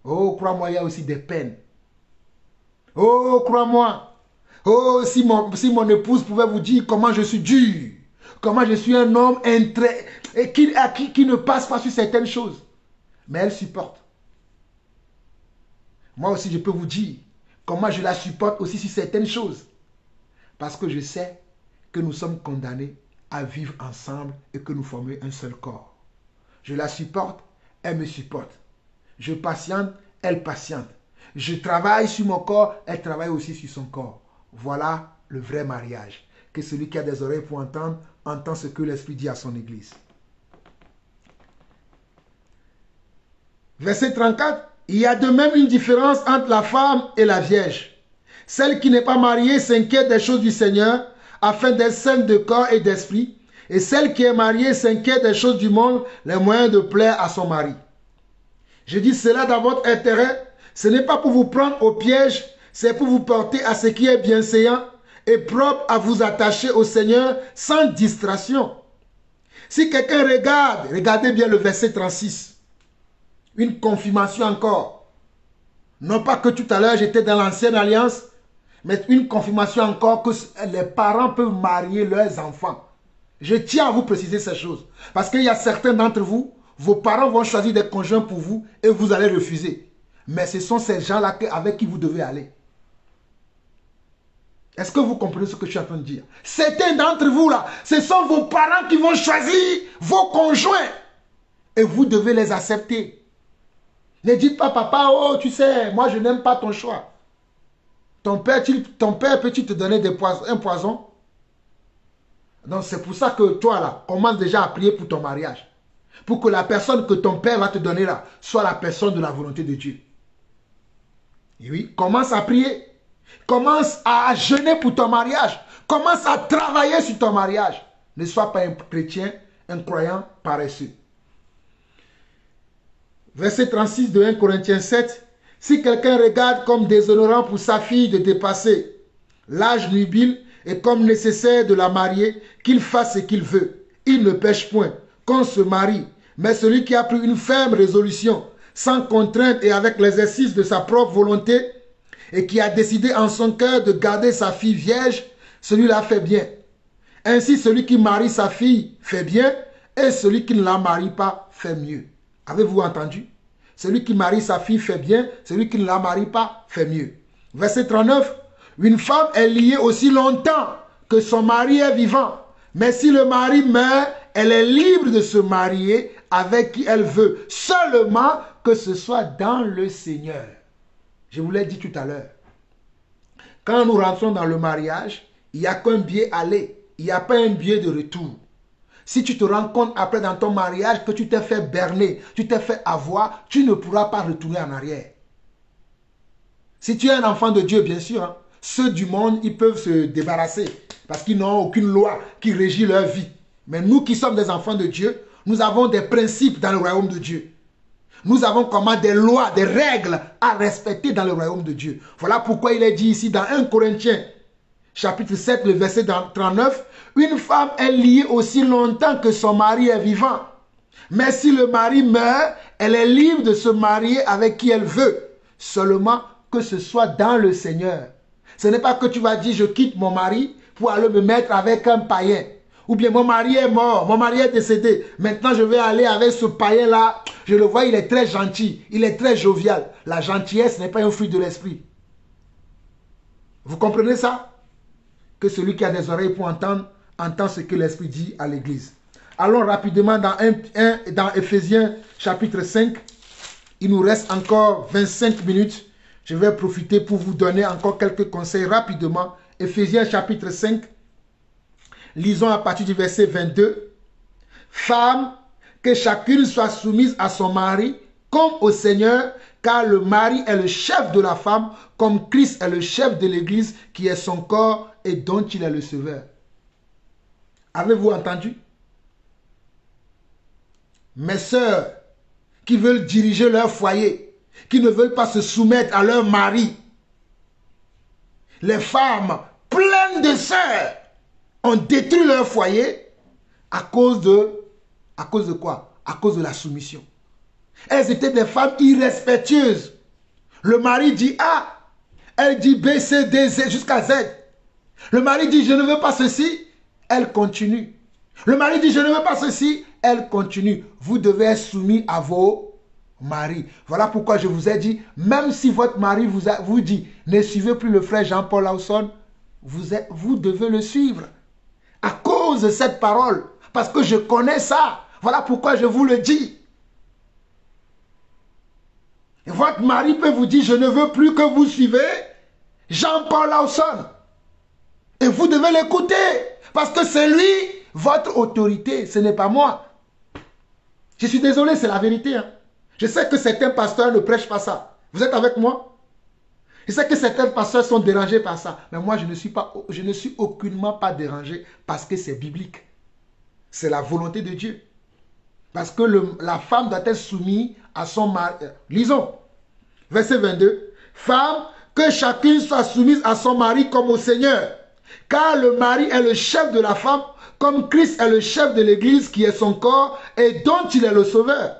Oh, crois-moi, il y a aussi des peines. Oh, crois-moi. Oh, si mon épouse pouvait vous dire comment je suis dur. Comment je suis un homme qui ne passe pas sur certaines choses. Mais elle supporte. Moi aussi, je peux vous dire comment je la supporte aussi sur certaines choses. Parce que je sais que nous sommes condamnés à vivre ensemble et que nous formons un seul corps. Je la supporte, elle me supporte. Je patiente, elle patiente. Je travaille sur mon corps, elle travaille aussi sur son corps. Voilà le vrai mariage. Que celui qui a des oreilles pour entendre, entend ce que l'Esprit dit à son Église. Verset 34. Il y a de même une différence entre la femme et la vierge. Celle qui n'est pas mariée s'inquiète des choses du Seigneur, afin d'être saine de corps et d'esprit. Et celle qui est mariée s'inquiète des choses du monde, les moyens de plaire à son mari. Je dis cela dans votre intérêt. Ce n'est pas pour vous prendre au piège, c'est pour vous porter à ce qui est bienséant et propre à vous attacher au Seigneur sans distraction. Si quelqu'un regarde, regardez bien le verset 36. Une confirmation encore. Non pas que tout à l'heure j'étais dans l'ancienne alliance, mais une confirmation encore que les parents peuvent marier leurs enfants. Je tiens à vous préciser ces choses. Parce qu'il y a certains d'entre vous, vos parents vont choisir des conjoints pour vous et vous allez refuser. Mais ce sont ces gens-là avec qui vous devez aller. Est-ce que vous comprenez ce que je suis en train de dire? Certains d'entre vous là, ce sont vos parents qui vont choisir vos conjoints. Et vous devez les accepter. Ne dites pas, papa, oh, tu sais, moi je n'aime pas ton choix. Ton père peut-il te donner un poison? Donc c'est pour ça que toi là, commence déjà à prier pour ton mariage. Pour que la personne que ton père va te donner là, soit la personne de la volonté de Dieu. Et oui, commence à prier. Commence à jeûner pour ton mariage. Commence à travailler sur ton mariage. Ne sois pas un chrétien, un croyant paresseux. Verset 36 de 1 Corinthiens 7. Si quelqu'un regarde comme déshonorant pour sa fille de dépasser l'âge nubile et comme nécessaire de la marier, qu'il fasse ce qu'il veut. Il ne pêche point, qu'on se marie. Mais celui qui a pris une ferme résolution, sans contrainte et avec l'exercice de sa propre volonté, et qui a décidé en son cœur de garder sa fille vierge, celui-là fait bien. Ainsi, celui qui marie sa fille fait bien, et celui qui ne la marie pas fait mieux. Avez-vous entendu? Celui qui marie sa fille fait bien, celui qui ne la marie pas fait mieux. Verset 39. Une femme est liée aussi longtemps que son mari est vivant. Mais si le mari meurt, elle est libre de se marier avec qui elle veut, seulement que ce soit dans le Seigneur. Je vous l'ai dit tout à l'heure. Quand nous rentrons dans le mariage, il n'y a qu'un billet aller. Il n'y a pas un billet de retour. Si tu te rends compte après dans ton mariage que tu t'es fait berner, tu t'es fait avoir, tu ne pourras pas retourner en arrière. Si tu es un enfant de Dieu, bien sûr, hein, ceux du monde, ils peuvent se débarrasser parce qu'ils n'ont aucune loi qui régit leur vie. Mais nous qui sommes des enfants de Dieu, nous avons des principes dans le royaume de Dieu. Nous avons comment des lois, des règles à respecter dans le royaume de Dieu. Voilà pourquoi il est dit ici dans 1 Corinthiens, chapitre 7, le verset 39, une femme est liée aussi longtemps que son mari est vivant. Mais si le mari meurt, elle est libre de se marier avec qui elle veut, seulement que ce soit dans le Seigneur. Ce n'est pas que tu vas dire je quitte mon mari pour aller me mettre avec un païen. Ou bien mon mari est mort, mon mari est décédé. Maintenant je vais aller avec ce païen-là. Je le vois, il est très gentil, il est très jovial. La gentillesse n'est pas un fruit de l'esprit. Vous comprenez ça? Que celui qui a des oreilles pour entendre, entend ce que l'Esprit dit à l'Église. Allons rapidement dans Éphésiens chapitre 5. Il nous reste encore 25 minutes. Je vais profiter pour vous donner encore quelques conseils rapidement. Éphésiens chapitre 5. Lisons à partir du verset 22. Femmes, que chacune soit soumise à son mari comme au Seigneur, car le mari est le chef de la femme, comme Christ est le chef de l'Église, qui est son corps et dont il est le sauveur. Avez-vous entendu? Mes sœurs qui veulent diriger leur foyer, qui ne veulent pas se soumettre à leur mari, les femmes pleines de sœurs ont détruit leur foyer à cause de quoi? À cause de la soumission. Elles étaient des femmes irrespectueuses. Le mari dit A, elle dit B, C, D, Z, jusqu'à Z. Le mari dit je ne veux pas ceci, elle continue. Le mari dit je ne veux pas ceci, elle continue. Vous devez être soumis à vos maris. Voilà pourquoi je vous ai dit, même si votre mari vous dit ne suivez plus le frère Jean-Paul Lawson, vous devez le suivre. À cause de cette parole, parce que je connais ça. Voilà pourquoi je vous le dis. Et votre mari peut vous dire, je ne veux plus que vous suivez Jean-Paul Lawson. Et vous devez l'écouter. Parce que c'est lui, votre autorité. Ce n'est pas moi. Je suis désolé, c'est la vérité. Hein. Je sais que certains pasteurs ne prêchent pas ça. Vous êtes avec moi? Je sais que certains pasteurs sont dérangés par ça. Mais moi, je ne suis aucunement pas dérangé parce que c'est biblique. C'est la volonté de Dieu. Parce que la femme doit être soumise à son mari. Lisons. Verset 22. Femme, que chacune soit soumise à son mari comme au Seigneur. Car le mari est le chef de la femme, comme Christ est le chef de l'Église qui est son corps et dont il est le sauveur.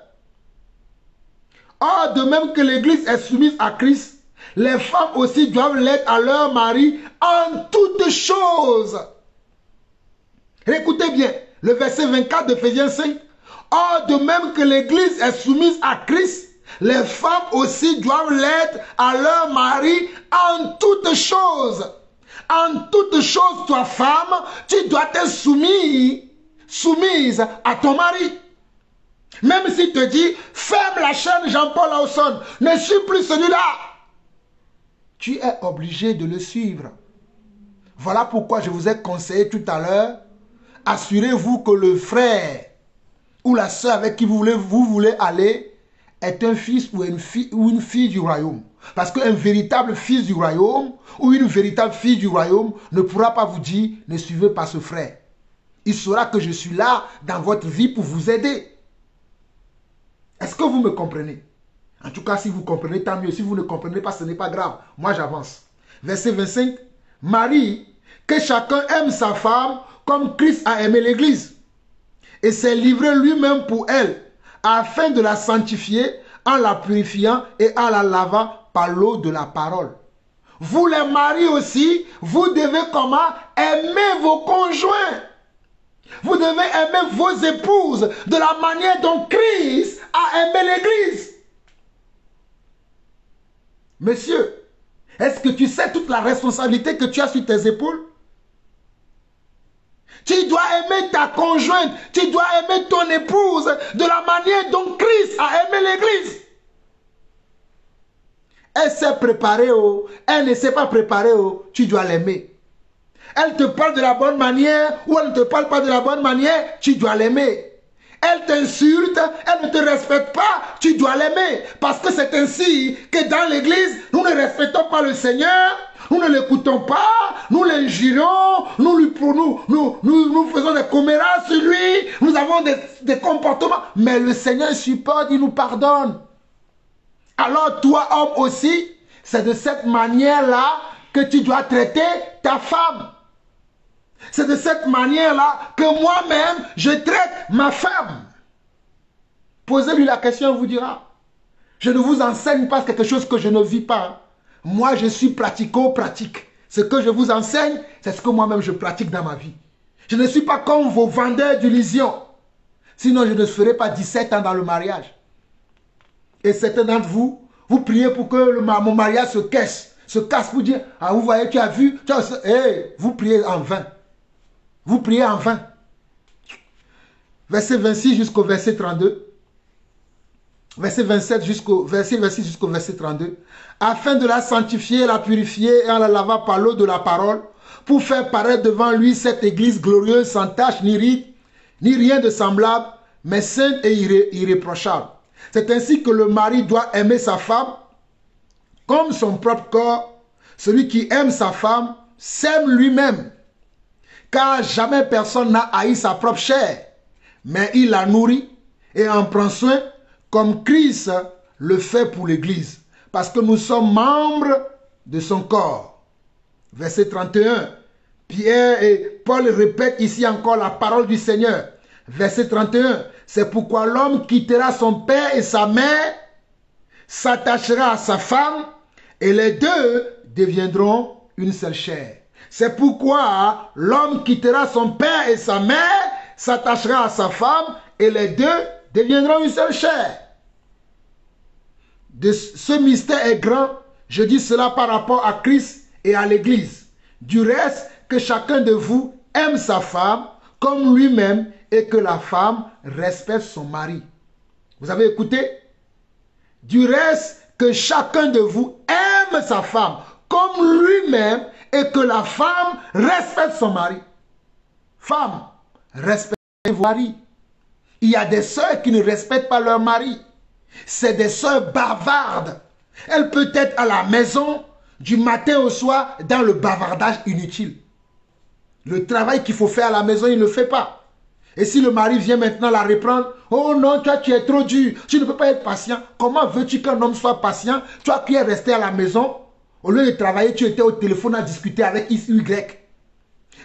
Or, de même que l'Église est soumise à Christ, les femmes aussi doivent l'être à leur mari en toutes choses. Écoutez bien, le verset 24 d'Éphésiens 5. Or, de même que l'Église est soumise à Christ, les femmes aussi doivent l'être à leur mari en toutes choses. En toutes choses, toi femme, tu dois être soumise à ton mari. Même s'il te dit, ferme la chaîne Jean-Paul Lawson, ne suis plus celui-là. Tu es obligé de le suivre. Voilà pourquoi je vous ai conseillé tout à l'heure, assurez-vous que le frère ou la sœur avec qui vous voulez aller est un fils ou une fille du royaume. Parce qu'un véritable fils du royaume ou une véritable fille du royaume ne pourra pas vous dire ne suivez pas ce frère. Il saura que je suis là dans votre vie pour vous aider. Est-ce que vous me comprenez? En tout cas, si vous comprenez, tant mieux. Si vous ne comprenez pas, ce n'est pas grave. Moi, j'avance. Verset 25. Marie, que chacun aime sa femme comme Christ a aimé l'Église et s'est livré lui-même pour elle, afin de la sanctifier en la purifiant et en la lavant par l'eau de la parole. Vous les maris aussi, vous devez comment? Aimer vos conjoints. Vous devez aimer vos épouses de la manière dont Christ a aimé l'Église. Monsieur, est-ce que tu sais toute la responsabilité que tu as sur tes épaules? Tu dois aimer ta conjointe, tu dois aimer ton épouse de la manière dont Christ a aimé l'Église. Elle s'est préparée, elle ne s'est pas préparée, tu dois l'aimer. Elle te parle de la bonne manière ou elle ne te parle pas de la bonne manière, tu dois l'aimer. Elle t'insulte, elle ne te respecte pas, tu dois l'aimer. Parce que c'est ainsi que dans l'église, nous ne respectons pas le Seigneur, nous ne l'écoutons pas, nous l'injurions, nous faisons des commérages sur lui, nous avons des comportements. Mais le Seigneur supporte, il nous pardonne. Alors toi, homme aussi, c'est de cette manière-là que tu dois traiter ta femme. C'est de cette manière-là que moi-même, je traite ma femme. Posez-lui la question, il vous dira. Je ne vous enseigne pas quelque chose que je ne vis pas. Moi, je suis pratico-pratique. Ce que je vous enseigne, c'est ce que moi-même je pratique dans ma vie. Je ne suis pas comme vos vendeurs d'illusions. Sinon, je ne ferai pas 17 ans dans le mariage. Et certains d'entre vous, vous priez pour que mon mariage se casse pour dire, ah vous voyez, tu as vu, vous priez en vain. Vous priez en vain. Verset 26 jusqu'au verset 32. Verset 27 jusqu'au verset 26 jusqu'au verset 32. Afin de la sanctifier, la purifier et en la lavant par l'eau de la parole, pour faire paraître devant lui cette église glorieuse, sans tache ni ride, ni rien de semblable, mais sainte et irréprochable. C'est ainsi que le mari doit aimer sa femme comme son propre corps. Celui qui aime sa femme s'aime lui-même. Car jamais personne n'a haï sa propre chair, mais il la nourrit et en prend soin comme Christ le fait pour l'Église. Parce que nous sommes membres de son corps. Verset 31. Pierre et Paul répètent ici encore la parole du Seigneur. Verset 31. C'est pourquoi l'homme quittera son père et sa mère, s'attachera à sa femme, et les deux deviendront une seule chair. C'est pourquoi l'homme quittera son père et sa mère, s'attachera à sa femme, et les deux deviendront une seule chair. Ce mystère est grand. Je dis cela par rapport à Christ et à l'Église. Du reste, que chacun de vous aime sa femme comme lui-même et que la femme respecte son mari. Vous avez écouté? Du reste, que chacun de vous aime sa femme comme lui-même et que la femme respecte son mari. Femme, respectez vos maris. Il y a des sœurs qui ne respectent pas leur mari. C'est des sœurs bavardes. Elles peuvent être à la maison du matin au soir dans le bavardage inutile. Le travail qu'il faut faire à la maison, il ne le fait pas. Et si le mari vient maintenant la reprendre, oh non, toi tu es trop dur, tu ne peux pas être patient. Comment veux-tu qu'un homme soit patient? Toi qui es resté à la maison, au lieu de travailler, tu étais au téléphone à discuter avec X, Y.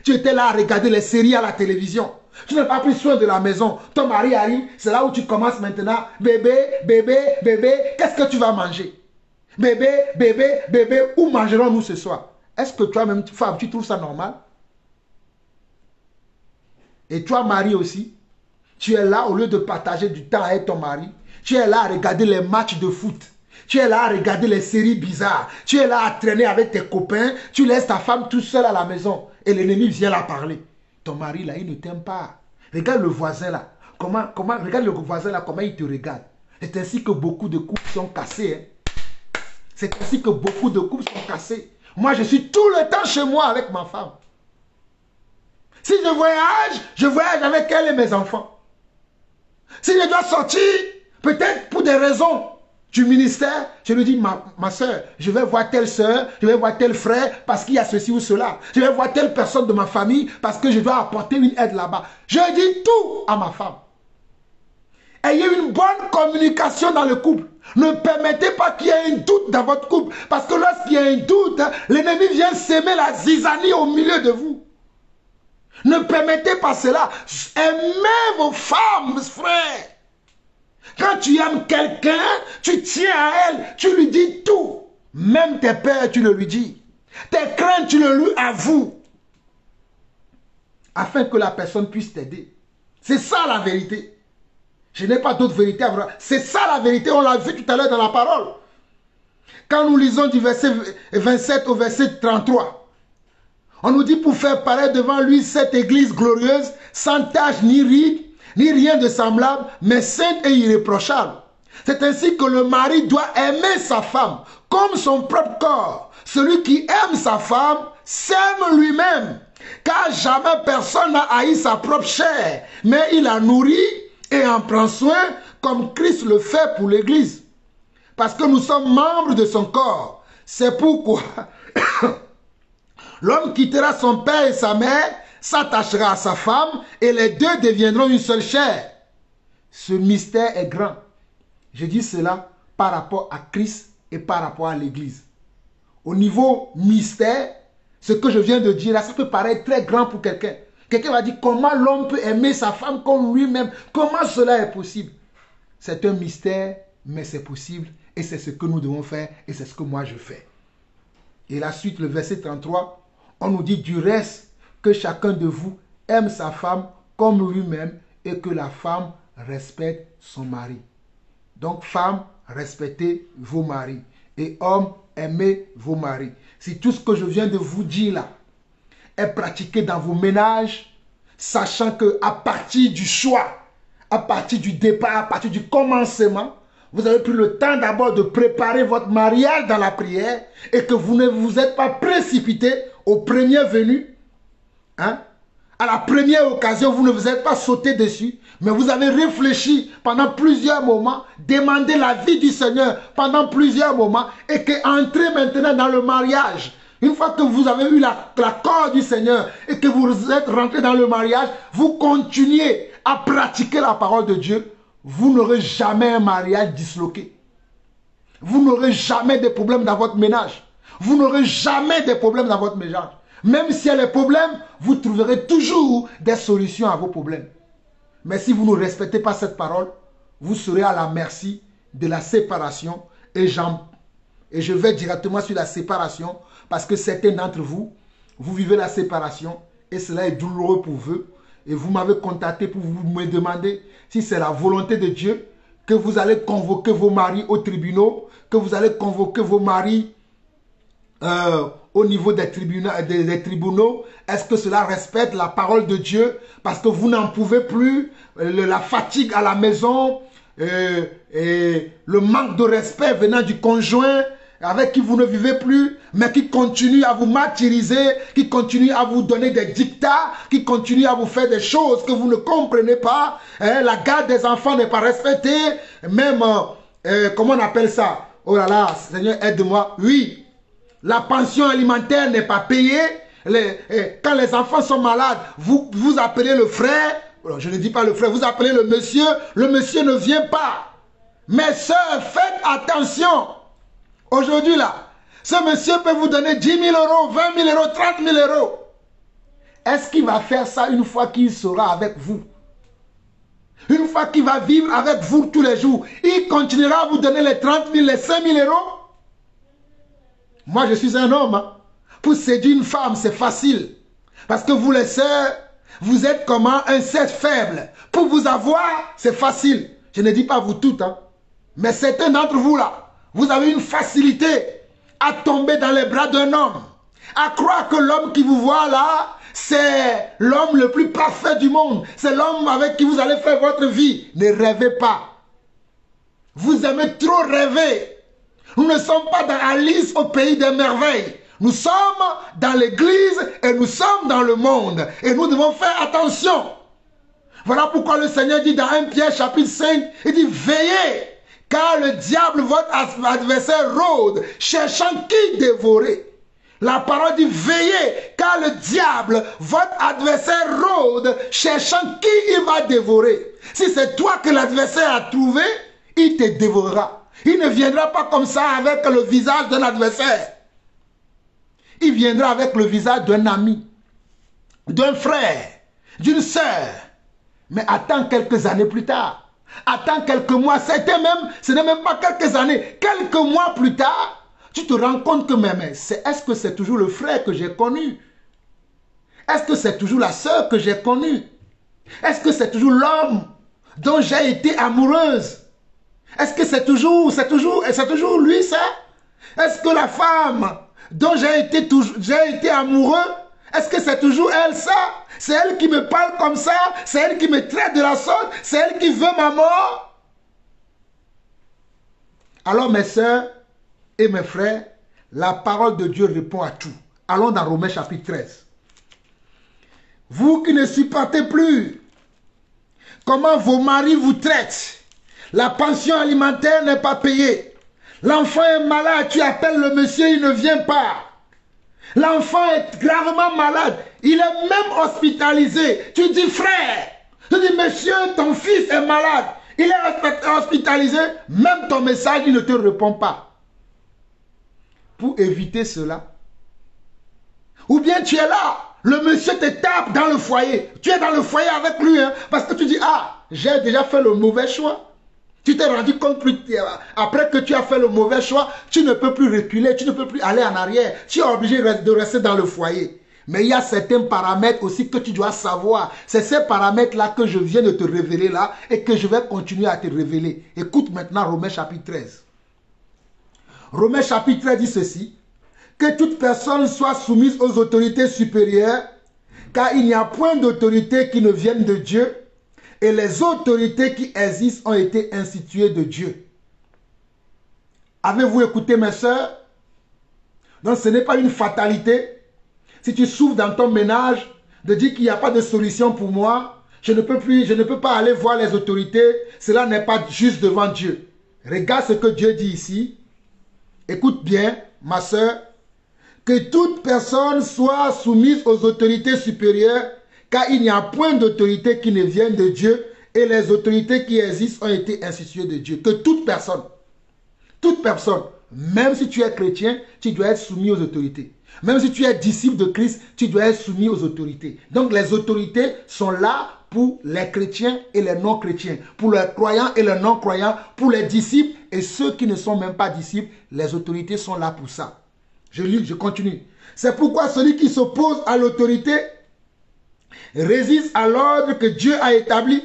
Tu étais là à regarder les séries à la télévision. Tu n'as pas pris soin de la maison. Ton mari arrive, c'est là où tu commences maintenant. Bébé, bébé, bébé, qu'est-ce que tu vas manger? Bébé, bébé, bébé, où mangerons-nous ce soir? Est-ce que toi-même, femme, tu trouves ça normal? Et toi, mari aussi, tu es là au lieu de partager du temps avec ton mari. Tu es là à regarder les matchs de foot. Tu es là à regarder les séries bizarres. Tu es là à traîner avec tes copains. Tu laisses ta femme tout seule à la maison. Et l'ennemi vient la parler. Ton mari là, il ne t'aime pas. Regarde le voisin là. Regarde le voisin là, comment il te regarde. C'est ainsi que beaucoup de couples sont cassés. Hein. C'est ainsi que beaucoup de couples sont cassés. Moi, je suis tout le temps chez moi avec ma femme. Si je voyage avec elle et mes enfants. Si je dois sortir, peut-être pour des raisons du ministère, je lui dis, ma soeur, je vais voir telle soeur, je vais voir tel frère parce qu'il y a ceci ou cela. Je vais voir telle personne de ma famille parce que je dois apporter une aide là-bas. Je dis tout à ma femme. Ayez une bonne communication dans le couple. Ne permettez pas qu'il y ait un doute dans votre couple. Parce que lorsqu'il y a un doute, l'ennemi vient s'aimer la zizanie au milieu de vous. Ne permettez pas cela. Aimez vos femmes, frères. Quand tu aimes quelqu'un, tu tiens à elle, tu lui dis tout. Même tes peurs, tu le lui dis. Tes craintes, tu le lui avoues. Afin que la personne puisse t'aider. C'est ça la vérité. Je n'ai pas d'autre vérité à voir. C'est ça la vérité, on l'a vu tout à l'heure dans la parole. Quand nous lisons du verset 27 au verset 33, on nous dit pour faire paraître devant lui cette église glorieuse, sans tache ni ride, ni rien de semblable, mais sainte et irréprochable. C'est ainsi que le mari doit aimer sa femme comme son propre corps. Celui qui aime sa femme s'aime lui-même, car jamais personne n'a haï sa propre chair, mais il la nourrit et en prend soin comme Christ le fait pour l'Église. Parce que nous sommes membres de son corps. C'est pourquoi l'homme quittera son père et sa mère, s'attachera à sa femme et les deux deviendront une seule chair. Ce mystère est grand. Je dis cela par rapport à Christ et par rapport à l'Église. Au niveau mystère, ce que je viens de dire là, ça peut paraître très grand pour quelqu'un. Quelqu'un va dire comment l'homme peut aimer sa femme comme lui-même. Comment cela est possible? C'est un mystère, mais c'est possible. Et c'est ce que nous devons faire. Et c'est ce que moi je fais. Et la suite, le verset 33, on nous dit du reste que chacun de vous aime sa femme comme lui-même et que la femme respecte son mari. Donc femme, respectez vos maris. Et hommes, aimez vos maris. Si tout ce que je viens de vous dire là est pratiqué dans vos ménages, sachant qu'à partir du choix, à partir du départ, à partir du commencement, vous avez pris le temps d'abord de préparer votre mariage dans la prière et que vous ne vous êtes pas précipité au premier venu, hein, à la première occasion, vous ne vous êtes pas sauté dessus, mais vous avez réfléchi pendant plusieurs moments, demandé la vie du Seigneur pendant plusieurs moments, et qu'entrez maintenant dans le mariage. Une fois que vous avez eu l'accord du Seigneur et que vous êtes rentré dans le mariage, vous continuez à pratiquer la parole de Dieu, vous n'aurez jamais un mariage disloqué. Vous n'aurez jamais de problèmes dans votre ménage. Vous n'aurez jamais de problèmes dans votre ménage. Même s'il y a des problèmes, vous trouverez toujours des solutions à vos problèmes. Mais si vous ne respectez pas cette parole, vous serez à la merci de la séparation. Et je vais directement sur la séparation parce que certains d'entre vous, vous vivez la séparation et cela est douloureux pour vous. Et vous m'avez contacté pour me demander si c'est la volonté de Dieu que vous allez convoquer vos maris aux tribunaux, que vous allez convoquer vos maris au niveau des tribunaux. Est-ce que cela respecte la parole de Dieu? Parce que vous n'en pouvez plus, la fatigue à la maison, et le manque de respect venant du conjoint avec qui vous ne vivez plus, mais qui continue à vous martyriser, qui continue à vous donner des dictats, qui continue à vous faire des choses que vous ne comprenez pas. La garde des enfants n'est pas respectée. Même, comment on appelle ça? Oh là là, Seigneur, aide-moi. Oui, la pension alimentaire n'est pas payée. Quand les enfants sont malades, vous appelez le frère. Je ne dis pas le frère, vous appelez le monsieur ne vient pas. Mes soeurs, faites attention. Aujourd'hui là, ce monsieur peut vous donner 10 000 euros, 20 000 euros, 30 000 euros. Est-ce qu'il va faire ça une fois qu'il sera avec vous? Une fois qu'il va vivre avec vous tous les jours, il continuera à vous donner les 30 000, les 5 000 euros? Moi, je suis un homme. Hein. Pour séduire une femme, c'est facile. Parce que vous, les sœurs, vous êtes comment? Un sexe faible. Pour vous avoir, c'est facile. Je ne dis pas vous toutes. Hein. Mais certains d'entre vous, là, vous avez une facilité à tomber dans les bras d'un homme. À croire que l'homme qui vous voit là, c'est l'homme le plus parfait du monde. C'est l'homme avec qui vous allez faire votre vie. Ne rêvez pas. Vous aimez trop rêver. Nous ne sommes pas dans Alice au pays des merveilles. Nous sommes dans l'église et nous sommes dans le monde. Et nous devons faire attention. Voilà pourquoi le Seigneur dit dans 1 Pierre chapitre 5, il dit veillez, car le diable, votre adversaire, rôde, cherchant qui dévorer. La parole dit veillez, car le diable, votre adversaire, rôde, cherchant qui il va dévorer. Si c'est toi que l'adversaire a trouvé, il te dévorera. Il ne viendra pas comme ça avec le visage d'un adversaire. Il viendra avec le visage d'un ami, d'un frère, d'une sœur. Mais attends quelques années plus tard. Attends quelques mois. Ce n'est même pas quelques années. Quelques mois plus tard, tu te rends compte que même, est-ce que c'est toujours le frère que j'ai connu? Est-ce que c'est toujours la sœur que j'ai connue? Est-ce que c'est toujours l'homme dont j'ai été amoureuse? Est-ce que c'est toujours lui ça? Est-ce que la femme dont j'ai été amoureux, est-ce que c'est toujours elle ça? C'est elle qui me parle comme ça? C'est elle qui me traite de la sorte? C'est elle qui veut ma mort? Alors mes sœurs et mes frères, la parole de Dieu répond à tout. Allons dans Romains chapitre 13. Vous qui ne supportez plus comment vos maris vous traitent, la pension alimentaire n'est pas payée. L'enfant est malade, tu appelles le monsieur, il ne vient pas. L'enfant est gravement malade, il est même hospitalisé. Tu dis frère, tu dis monsieur, ton fils est malade, il est hospitalisé, même ton message, il ne te répond pas. Pour éviter cela. Ou bien tu es là, le monsieur te tape dans le foyer. Tu es dans le foyer avec lui, hein, parce que tu dis, ah, j'ai déjà fait le mauvais choix. Tu t'es rendu compte, après que tu as fait le mauvais choix, tu ne peux plus reculer, tu ne peux plus aller en arrière. Tu es obligé de rester dans le foyer. Mais il y a certains paramètres aussi que tu dois savoir. C'est ces paramètres-là que je viens de te révéler là et que je vais continuer à te révéler. Écoute maintenant Romains chapitre 13. Romains chapitre 13 dit ceci. Que toute personne soit soumise aux autorités supérieures, car il n'y a point d'autorité qui ne vienne de Dieu, et les autorités qui existent ont été instituées de Dieu. Avez-vous écouté mes sœurs? Donc ce n'est pas une fatalité. Si tu souffres dans ton ménage, de dire qu'il n'y a pas de solution pour moi, je ne peux pas aller voir les autorités, cela n'est pas juste devant Dieu. Regarde ce que Dieu dit ici. Écoute bien, ma soeur, que toute personne soit soumise aux autorités supérieures, car il n'y a point d'autorité qui ne vienne de Dieu, et les autorités qui existent ont été instituées de Dieu. Que toute personne, même si tu es chrétien, tu dois être soumis aux autorités. Même si tu es disciple de Christ, tu dois être soumis aux autorités. Donc les autorités sont là pour les chrétiens et les non-chrétiens, pour les croyants et les non-croyants, pour les disciples et ceux qui ne sont même pas disciples. Les autorités sont là pour ça. Je lis, je continue. C'est pourquoi celui qui s'oppose à l'autorité résiste à l'ordre que Dieu a établi,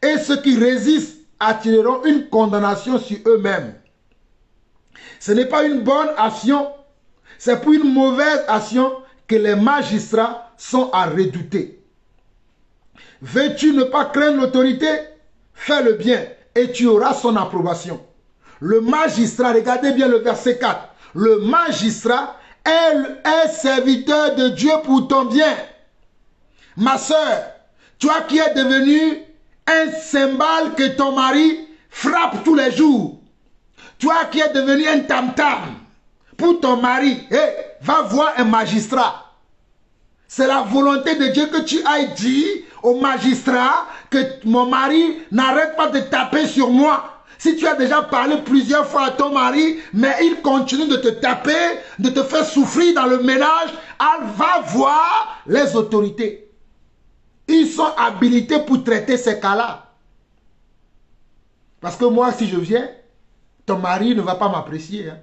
et ceux qui résistent attireront une condamnation sur eux-mêmes. Ce n'est pas une bonne action, c'est pour une mauvaise action que les magistrats sont à redouter. Veux-tu ne pas craindre l'autorité? Fais le bien et tu auras son approbation. Le magistrat, regardez bien le verset 4. Le magistrat est serviteur de Dieu pour ton bien. Ma soeur, toi qui es devenu un cymbale que ton mari frappe tous les jours. Toi qui es devenu un tam-tam pour ton mari, va voir un magistrat. C'est la volonté de Dieu que tu ailles dire au magistrat que mon mari n'arrête pas de taper sur moi. Si tu as déjà parlé plusieurs fois à ton mari, mais il continue de te taper, de te faire souffrir dans le ménage, va voir les autorités. Ils sont habilités pour traiter ces cas-là. Parce que moi, si je viens, ton mari ne va pas m'apprécier. Hein.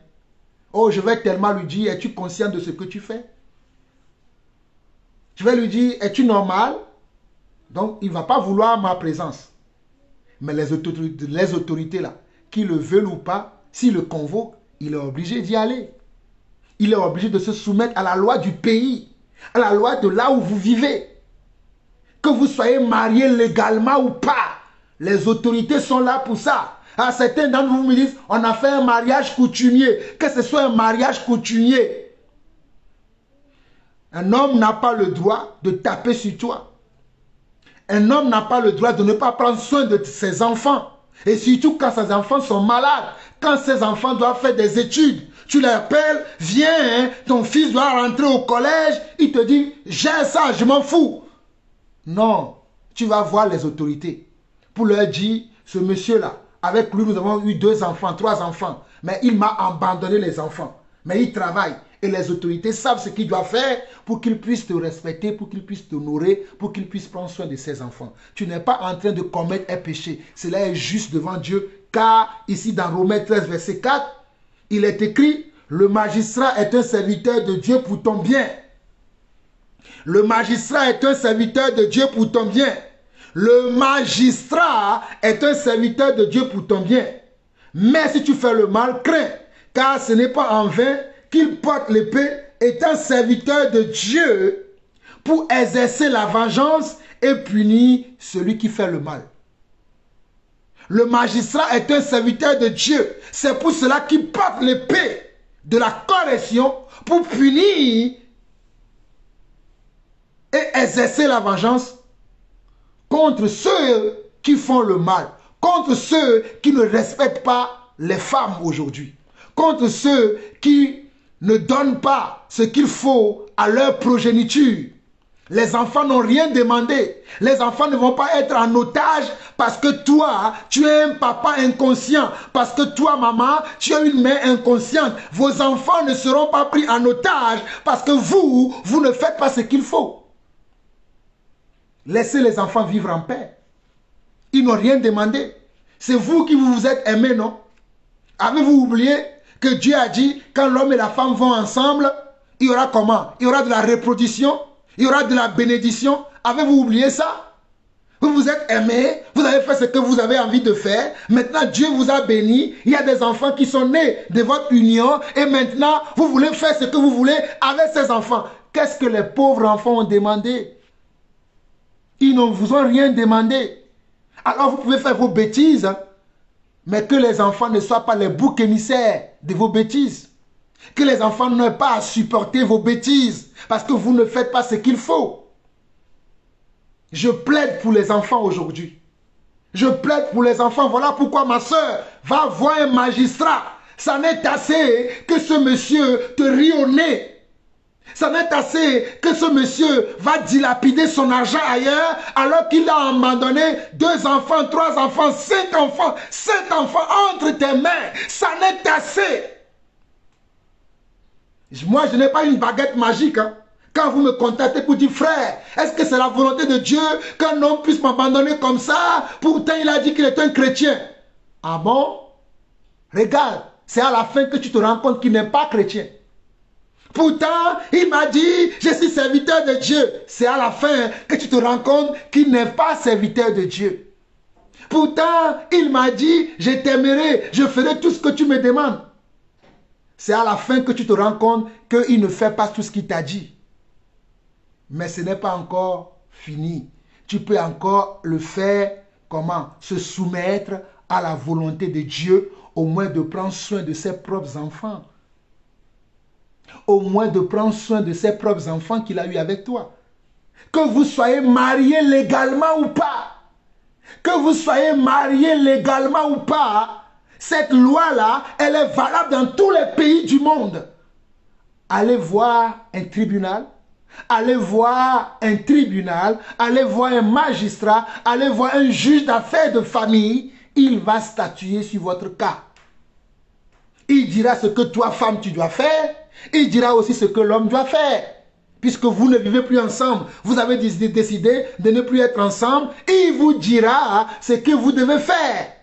Oh, je vais tellement lui dire, es-tu conscient de ce que tu fais? Je vais lui dire, es-tu normal? Donc, il ne va pas vouloir ma présence. Mais les autorités là, qui le veulent ou pas, s'ils le convoquent, il est obligé d'y aller. Il est obligé de se soumettre à la loi du pays, à la loi de là où vous vivez. Que vous soyez marié légalement ou pas, les autorités sont là pour ça. À certains d'entre vous me disent, on a fait un mariage coutumier. Que ce soit un mariage coutumier. Un homme n'a pas le droit de taper sur toi. Un homme n'a pas le droit de ne pas prendre soin de ses enfants. Et surtout quand ses enfants sont malades. Quand ses enfants doivent faire des études. Tu l'appelles, viens, hein, ton fils doit rentrer au collège. Il te dit, j'ai ça, je m'en fous. Non, tu vas voir les autorités. Pour leur dire, ce monsieur-là, avec lui nous avons eu 2 enfants, 3 enfants. Mais il m'a abandonné les enfants. Mais il travaille. Et les autorités savent ce qu'il doit faire pour qu'il puisse te respecter, pour qu'il puisse t'honorer, pour qu'il puisse prendre soin de ses enfants. Tu n'es pas en train de commettre un péché. Cela est juste devant Dieu. Car ici dans Romains 13, verset 4, il est écrit, le magistrat est un serviteur de Dieu pour ton bien. Le magistrat est un serviteur de Dieu pour ton bien. Le magistrat est un serviteur de Dieu pour ton bien. Mais si tu fais le mal, crains, car ce n'est pas en vain qu'il porte l'épée, étant serviteur de Dieu pour exercer la vengeance et punir celui qui fait le mal. Le magistrat est un serviteur de Dieu. C'est pour cela qu'il porte l'épée de la correction pour punir et exercer la vengeance contre ceux qui font le mal, contre ceux qui ne respectent pas les femmes aujourd'hui, contre ceux qui ne donnent pas ce qu'il faut à leur progéniture. Les enfants n'ont rien demandé. Les enfants ne vont pas être en otage parce que toi, tu es un papa inconscient. Parce que toi, maman, tu es une mère inconsciente. Vos enfants ne seront pas pris en otage parce que vous ne faites pas ce qu'il faut. Laissez les enfants vivre en paix. Ils n'ont rien demandé. C'est vous qui vous êtes aimés, non? Avez-vous oublié que Dieu a dit, quand l'homme et la femme vont ensemble, il y aura comment? Il y aura de la reproduction, il y aura de la bénédiction. Avez-vous oublié ça? Vous vous êtes aimés, vous avez fait ce que vous avez envie de faire. Maintenant, Dieu vous a béni. Il y a des enfants qui sont nés de votre union. Et maintenant, vous voulez faire ce que vous voulez avec ces enfants. Qu'est-ce que les pauvres enfants ont demandé? Ils ne vous ont rien demandé. Alors, vous pouvez faire vos bêtises, hein? Mais que les enfants ne soient pas les boucs émissaires de vos bêtises. Que les enfants n'aient pas à supporter vos bêtises parce que vous ne faites pas ce qu'il faut. Je plaide pour les enfants aujourd'hui. Je plaide pour les enfants. Voilà pourquoi ma soeur va voir un magistrat. Ça n'est assez que ce monsieur te rie au nez. Ça n'est assez que ce monsieur va dilapider son argent ailleurs alors qu'il a abandonné 2 enfants, 3 enfants, 5 enfants, 7 enfants entre tes mains. Ça n'est assez. Moi, je n'ai pas une baguette magique. Hein. Quand vous me contactez pour dire, frère, est-ce que c'est la volonté de Dieu qu'un homme puisse m'abandonner comme ça? Pourtant, il a dit qu'il est un chrétien. Ah bon? Regarde, c'est à la fin que tu te rends compte qu'il n'est pas chrétien. Pourtant, il m'a dit, je suis serviteur de Dieu. C'est à la fin que tu te rends compte qu'il n'est pas serviteur de Dieu. Pourtant, il m'a dit, je t'aimerai, je ferai tout ce que tu me demandes. C'est à la fin que tu te rends compte qu'il ne fait pas tout ce qu'il t'a dit. Mais ce n'est pas encore fini. Tu peux encore le faire, comment? Se soumettre à la volonté de Dieu, au moins de prendre soin de ses propres enfants. Au moins de prendre soin de ses propres enfants qu'il a eu avec toi. Que vous soyez mariés légalement ou pas. Que vous soyez mariés légalement ou pas. Cette loi-là, elle est valable dans tous les pays du monde. Allez voir un tribunal. Allez voir un tribunal. Allez voir un magistrat. Allez voir un juge d'affaires de famille. Il va statuer sur votre cas. Il dira ce que toi, femme, tu dois faire. Il dira aussi ce que l'homme doit faire. Puisque vous ne vivez plus ensemble, vous avez décidé de ne plus être ensemble. Il vous dira ce que vous devez faire.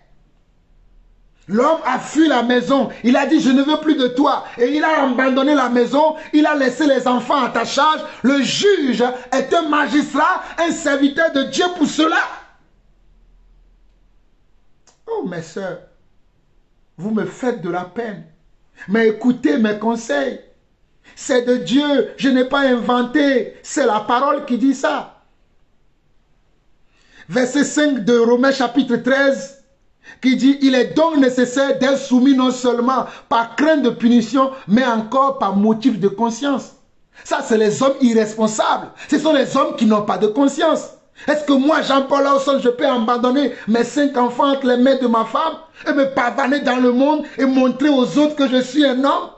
L'homme a fui la maison. Il a dit, je ne veux plus de toi. Et il a abandonné la maison. Il a laissé les enfants à ta charge. Le juge est un magistrat, un serviteur de Dieu pour cela. Oh, mes soeurs, vous me faites de la peine. Mais écoutez mes conseils. C'est de Dieu. Je n'ai pas inventé. C'est la parole qui dit ça. Verset 5 de Romains chapitre 13. Qui dit, il est donc nécessaire d'être soumis non seulement par crainte de punition, mais encore par motif de conscience. Ça, c'est les hommes irresponsables. Ce sont les hommes qui n'ont pas de conscience. Est-ce que moi, Jean-Paul Lawson, je peux abandonner mes 5 enfants entre les mains de ma femme et me pavaner dans le monde et montrer aux autres que je suis un homme?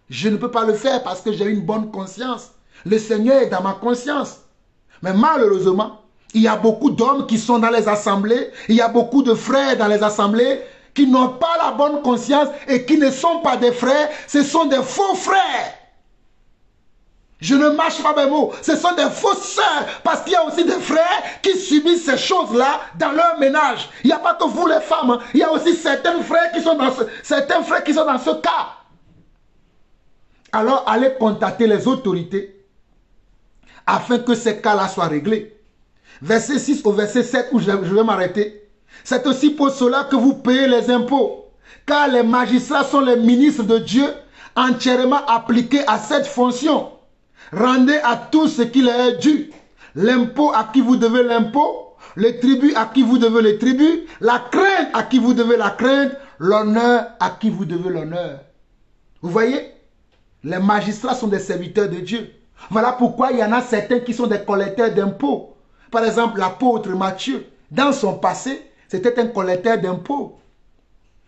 Je ne peux pas le faire parce que j'ai une bonne conscience. Le Seigneur est dans ma conscience. Mais malheureusement, il y a beaucoup d'hommes qui sont dans les assemblées. Il y a beaucoup de frères dans les assemblées qui n'ont pas la bonne conscience et qui ne sont pas des frères. Ce sont des faux frères. Je ne mâche pas mes mots. Ce sont des fausses sœurs. Parce qu'il y a aussi des frères qui subissent ces choses-là dans leur ménage. Il n'y a pas que vous les femmes. Hein. Il y a aussi certains frères qui sont dans ce cas. Alors allez contacter les autorités afin que ces cas-là soient réglés. Verset 6 au verset 7 où je vais m'arrêter. C'est aussi pour cela que vous payez les impôts. Car les magistrats sont les ministres de Dieu entièrement appliqués à cette fonction. Rendez à tous ce qu'il est dû. L'impôt à qui vous devez l'impôt. Le tribut à qui vous devez le tribut. La crainte à qui vous devez la crainte. L'honneur à qui vous devez l'honneur. Vous voyez? Les magistrats sont des serviteurs de Dieu. Voilà pourquoi il y en a certains qui sont des collecteurs d'impôts. Par exemple, l'apôtre Matthieu, dans son passé, c'était un collecteur d'impôts.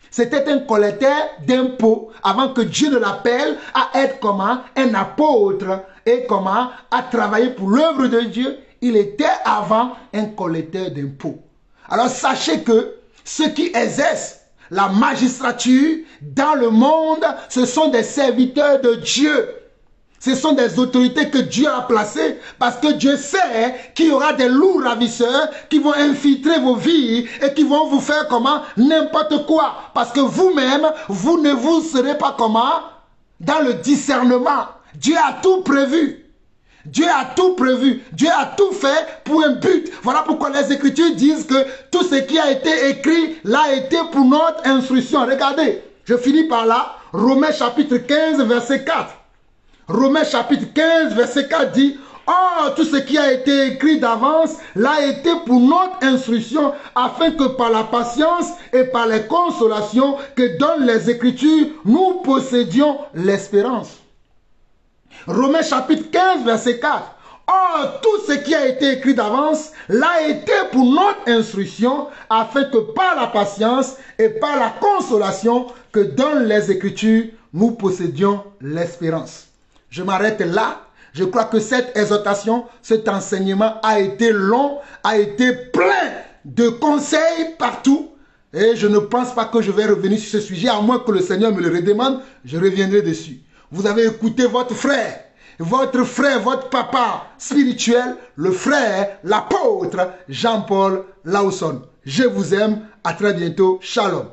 C'était un collecteur d'impôts avant que Dieu ne l'appelle à être comment un apôtre et comment à travailler pour l'œuvre de Dieu. Il était avant un collecteur d'impôts. Alors sachez que ceux qui exercent la magistrature dans le monde, ce sont des serviteurs de Dieu. Ce sont des autorités que Dieu a placées parce que Dieu sait qu'il y aura des loups ravisseurs qui vont infiltrer vos vies et qui vont vous faire comment? N'importe quoi. Parce que vous-même, vous ne vous serez pas comment? Dans le discernement. Dieu a tout prévu. Dieu a tout prévu. Dieu a tout fait pour un but. Voilà pourquoi les Écritures disent que tout ce qui a été écrit l'a été pour notre instruction. Regardez, je finis par là. Romains chapitre 15, verset 4. Romains chapitre 15, verset 4 dit, « Or, tout ce qui a été écrit d'avance l'a été pour notre instruction, afin que par la patience et par les consolations que donnent les Écritures, nous possédions l'espérance. » Romains chapitre 15, verset 4. « Or, tout ce qui a été écrit d'avance l'a été pour notre instruction, afin que par la patience et par la consolation que donnent les Écritures, nous possédions l'espérance. Je m'arrête là. Je crois que cette exhortation, cet enseignement a été long, a été plein de conseils partout. Et je ne pense pas que je vais revenir sur ce sujet, à moins que le Seigneur me le redemande, je reviendrai dessus. Vous avez écouté votre frère, votre papa spirituel, le frère, l'apôtre Jean-Paul Lawson. Je vous aime, à très bientôt, shalom.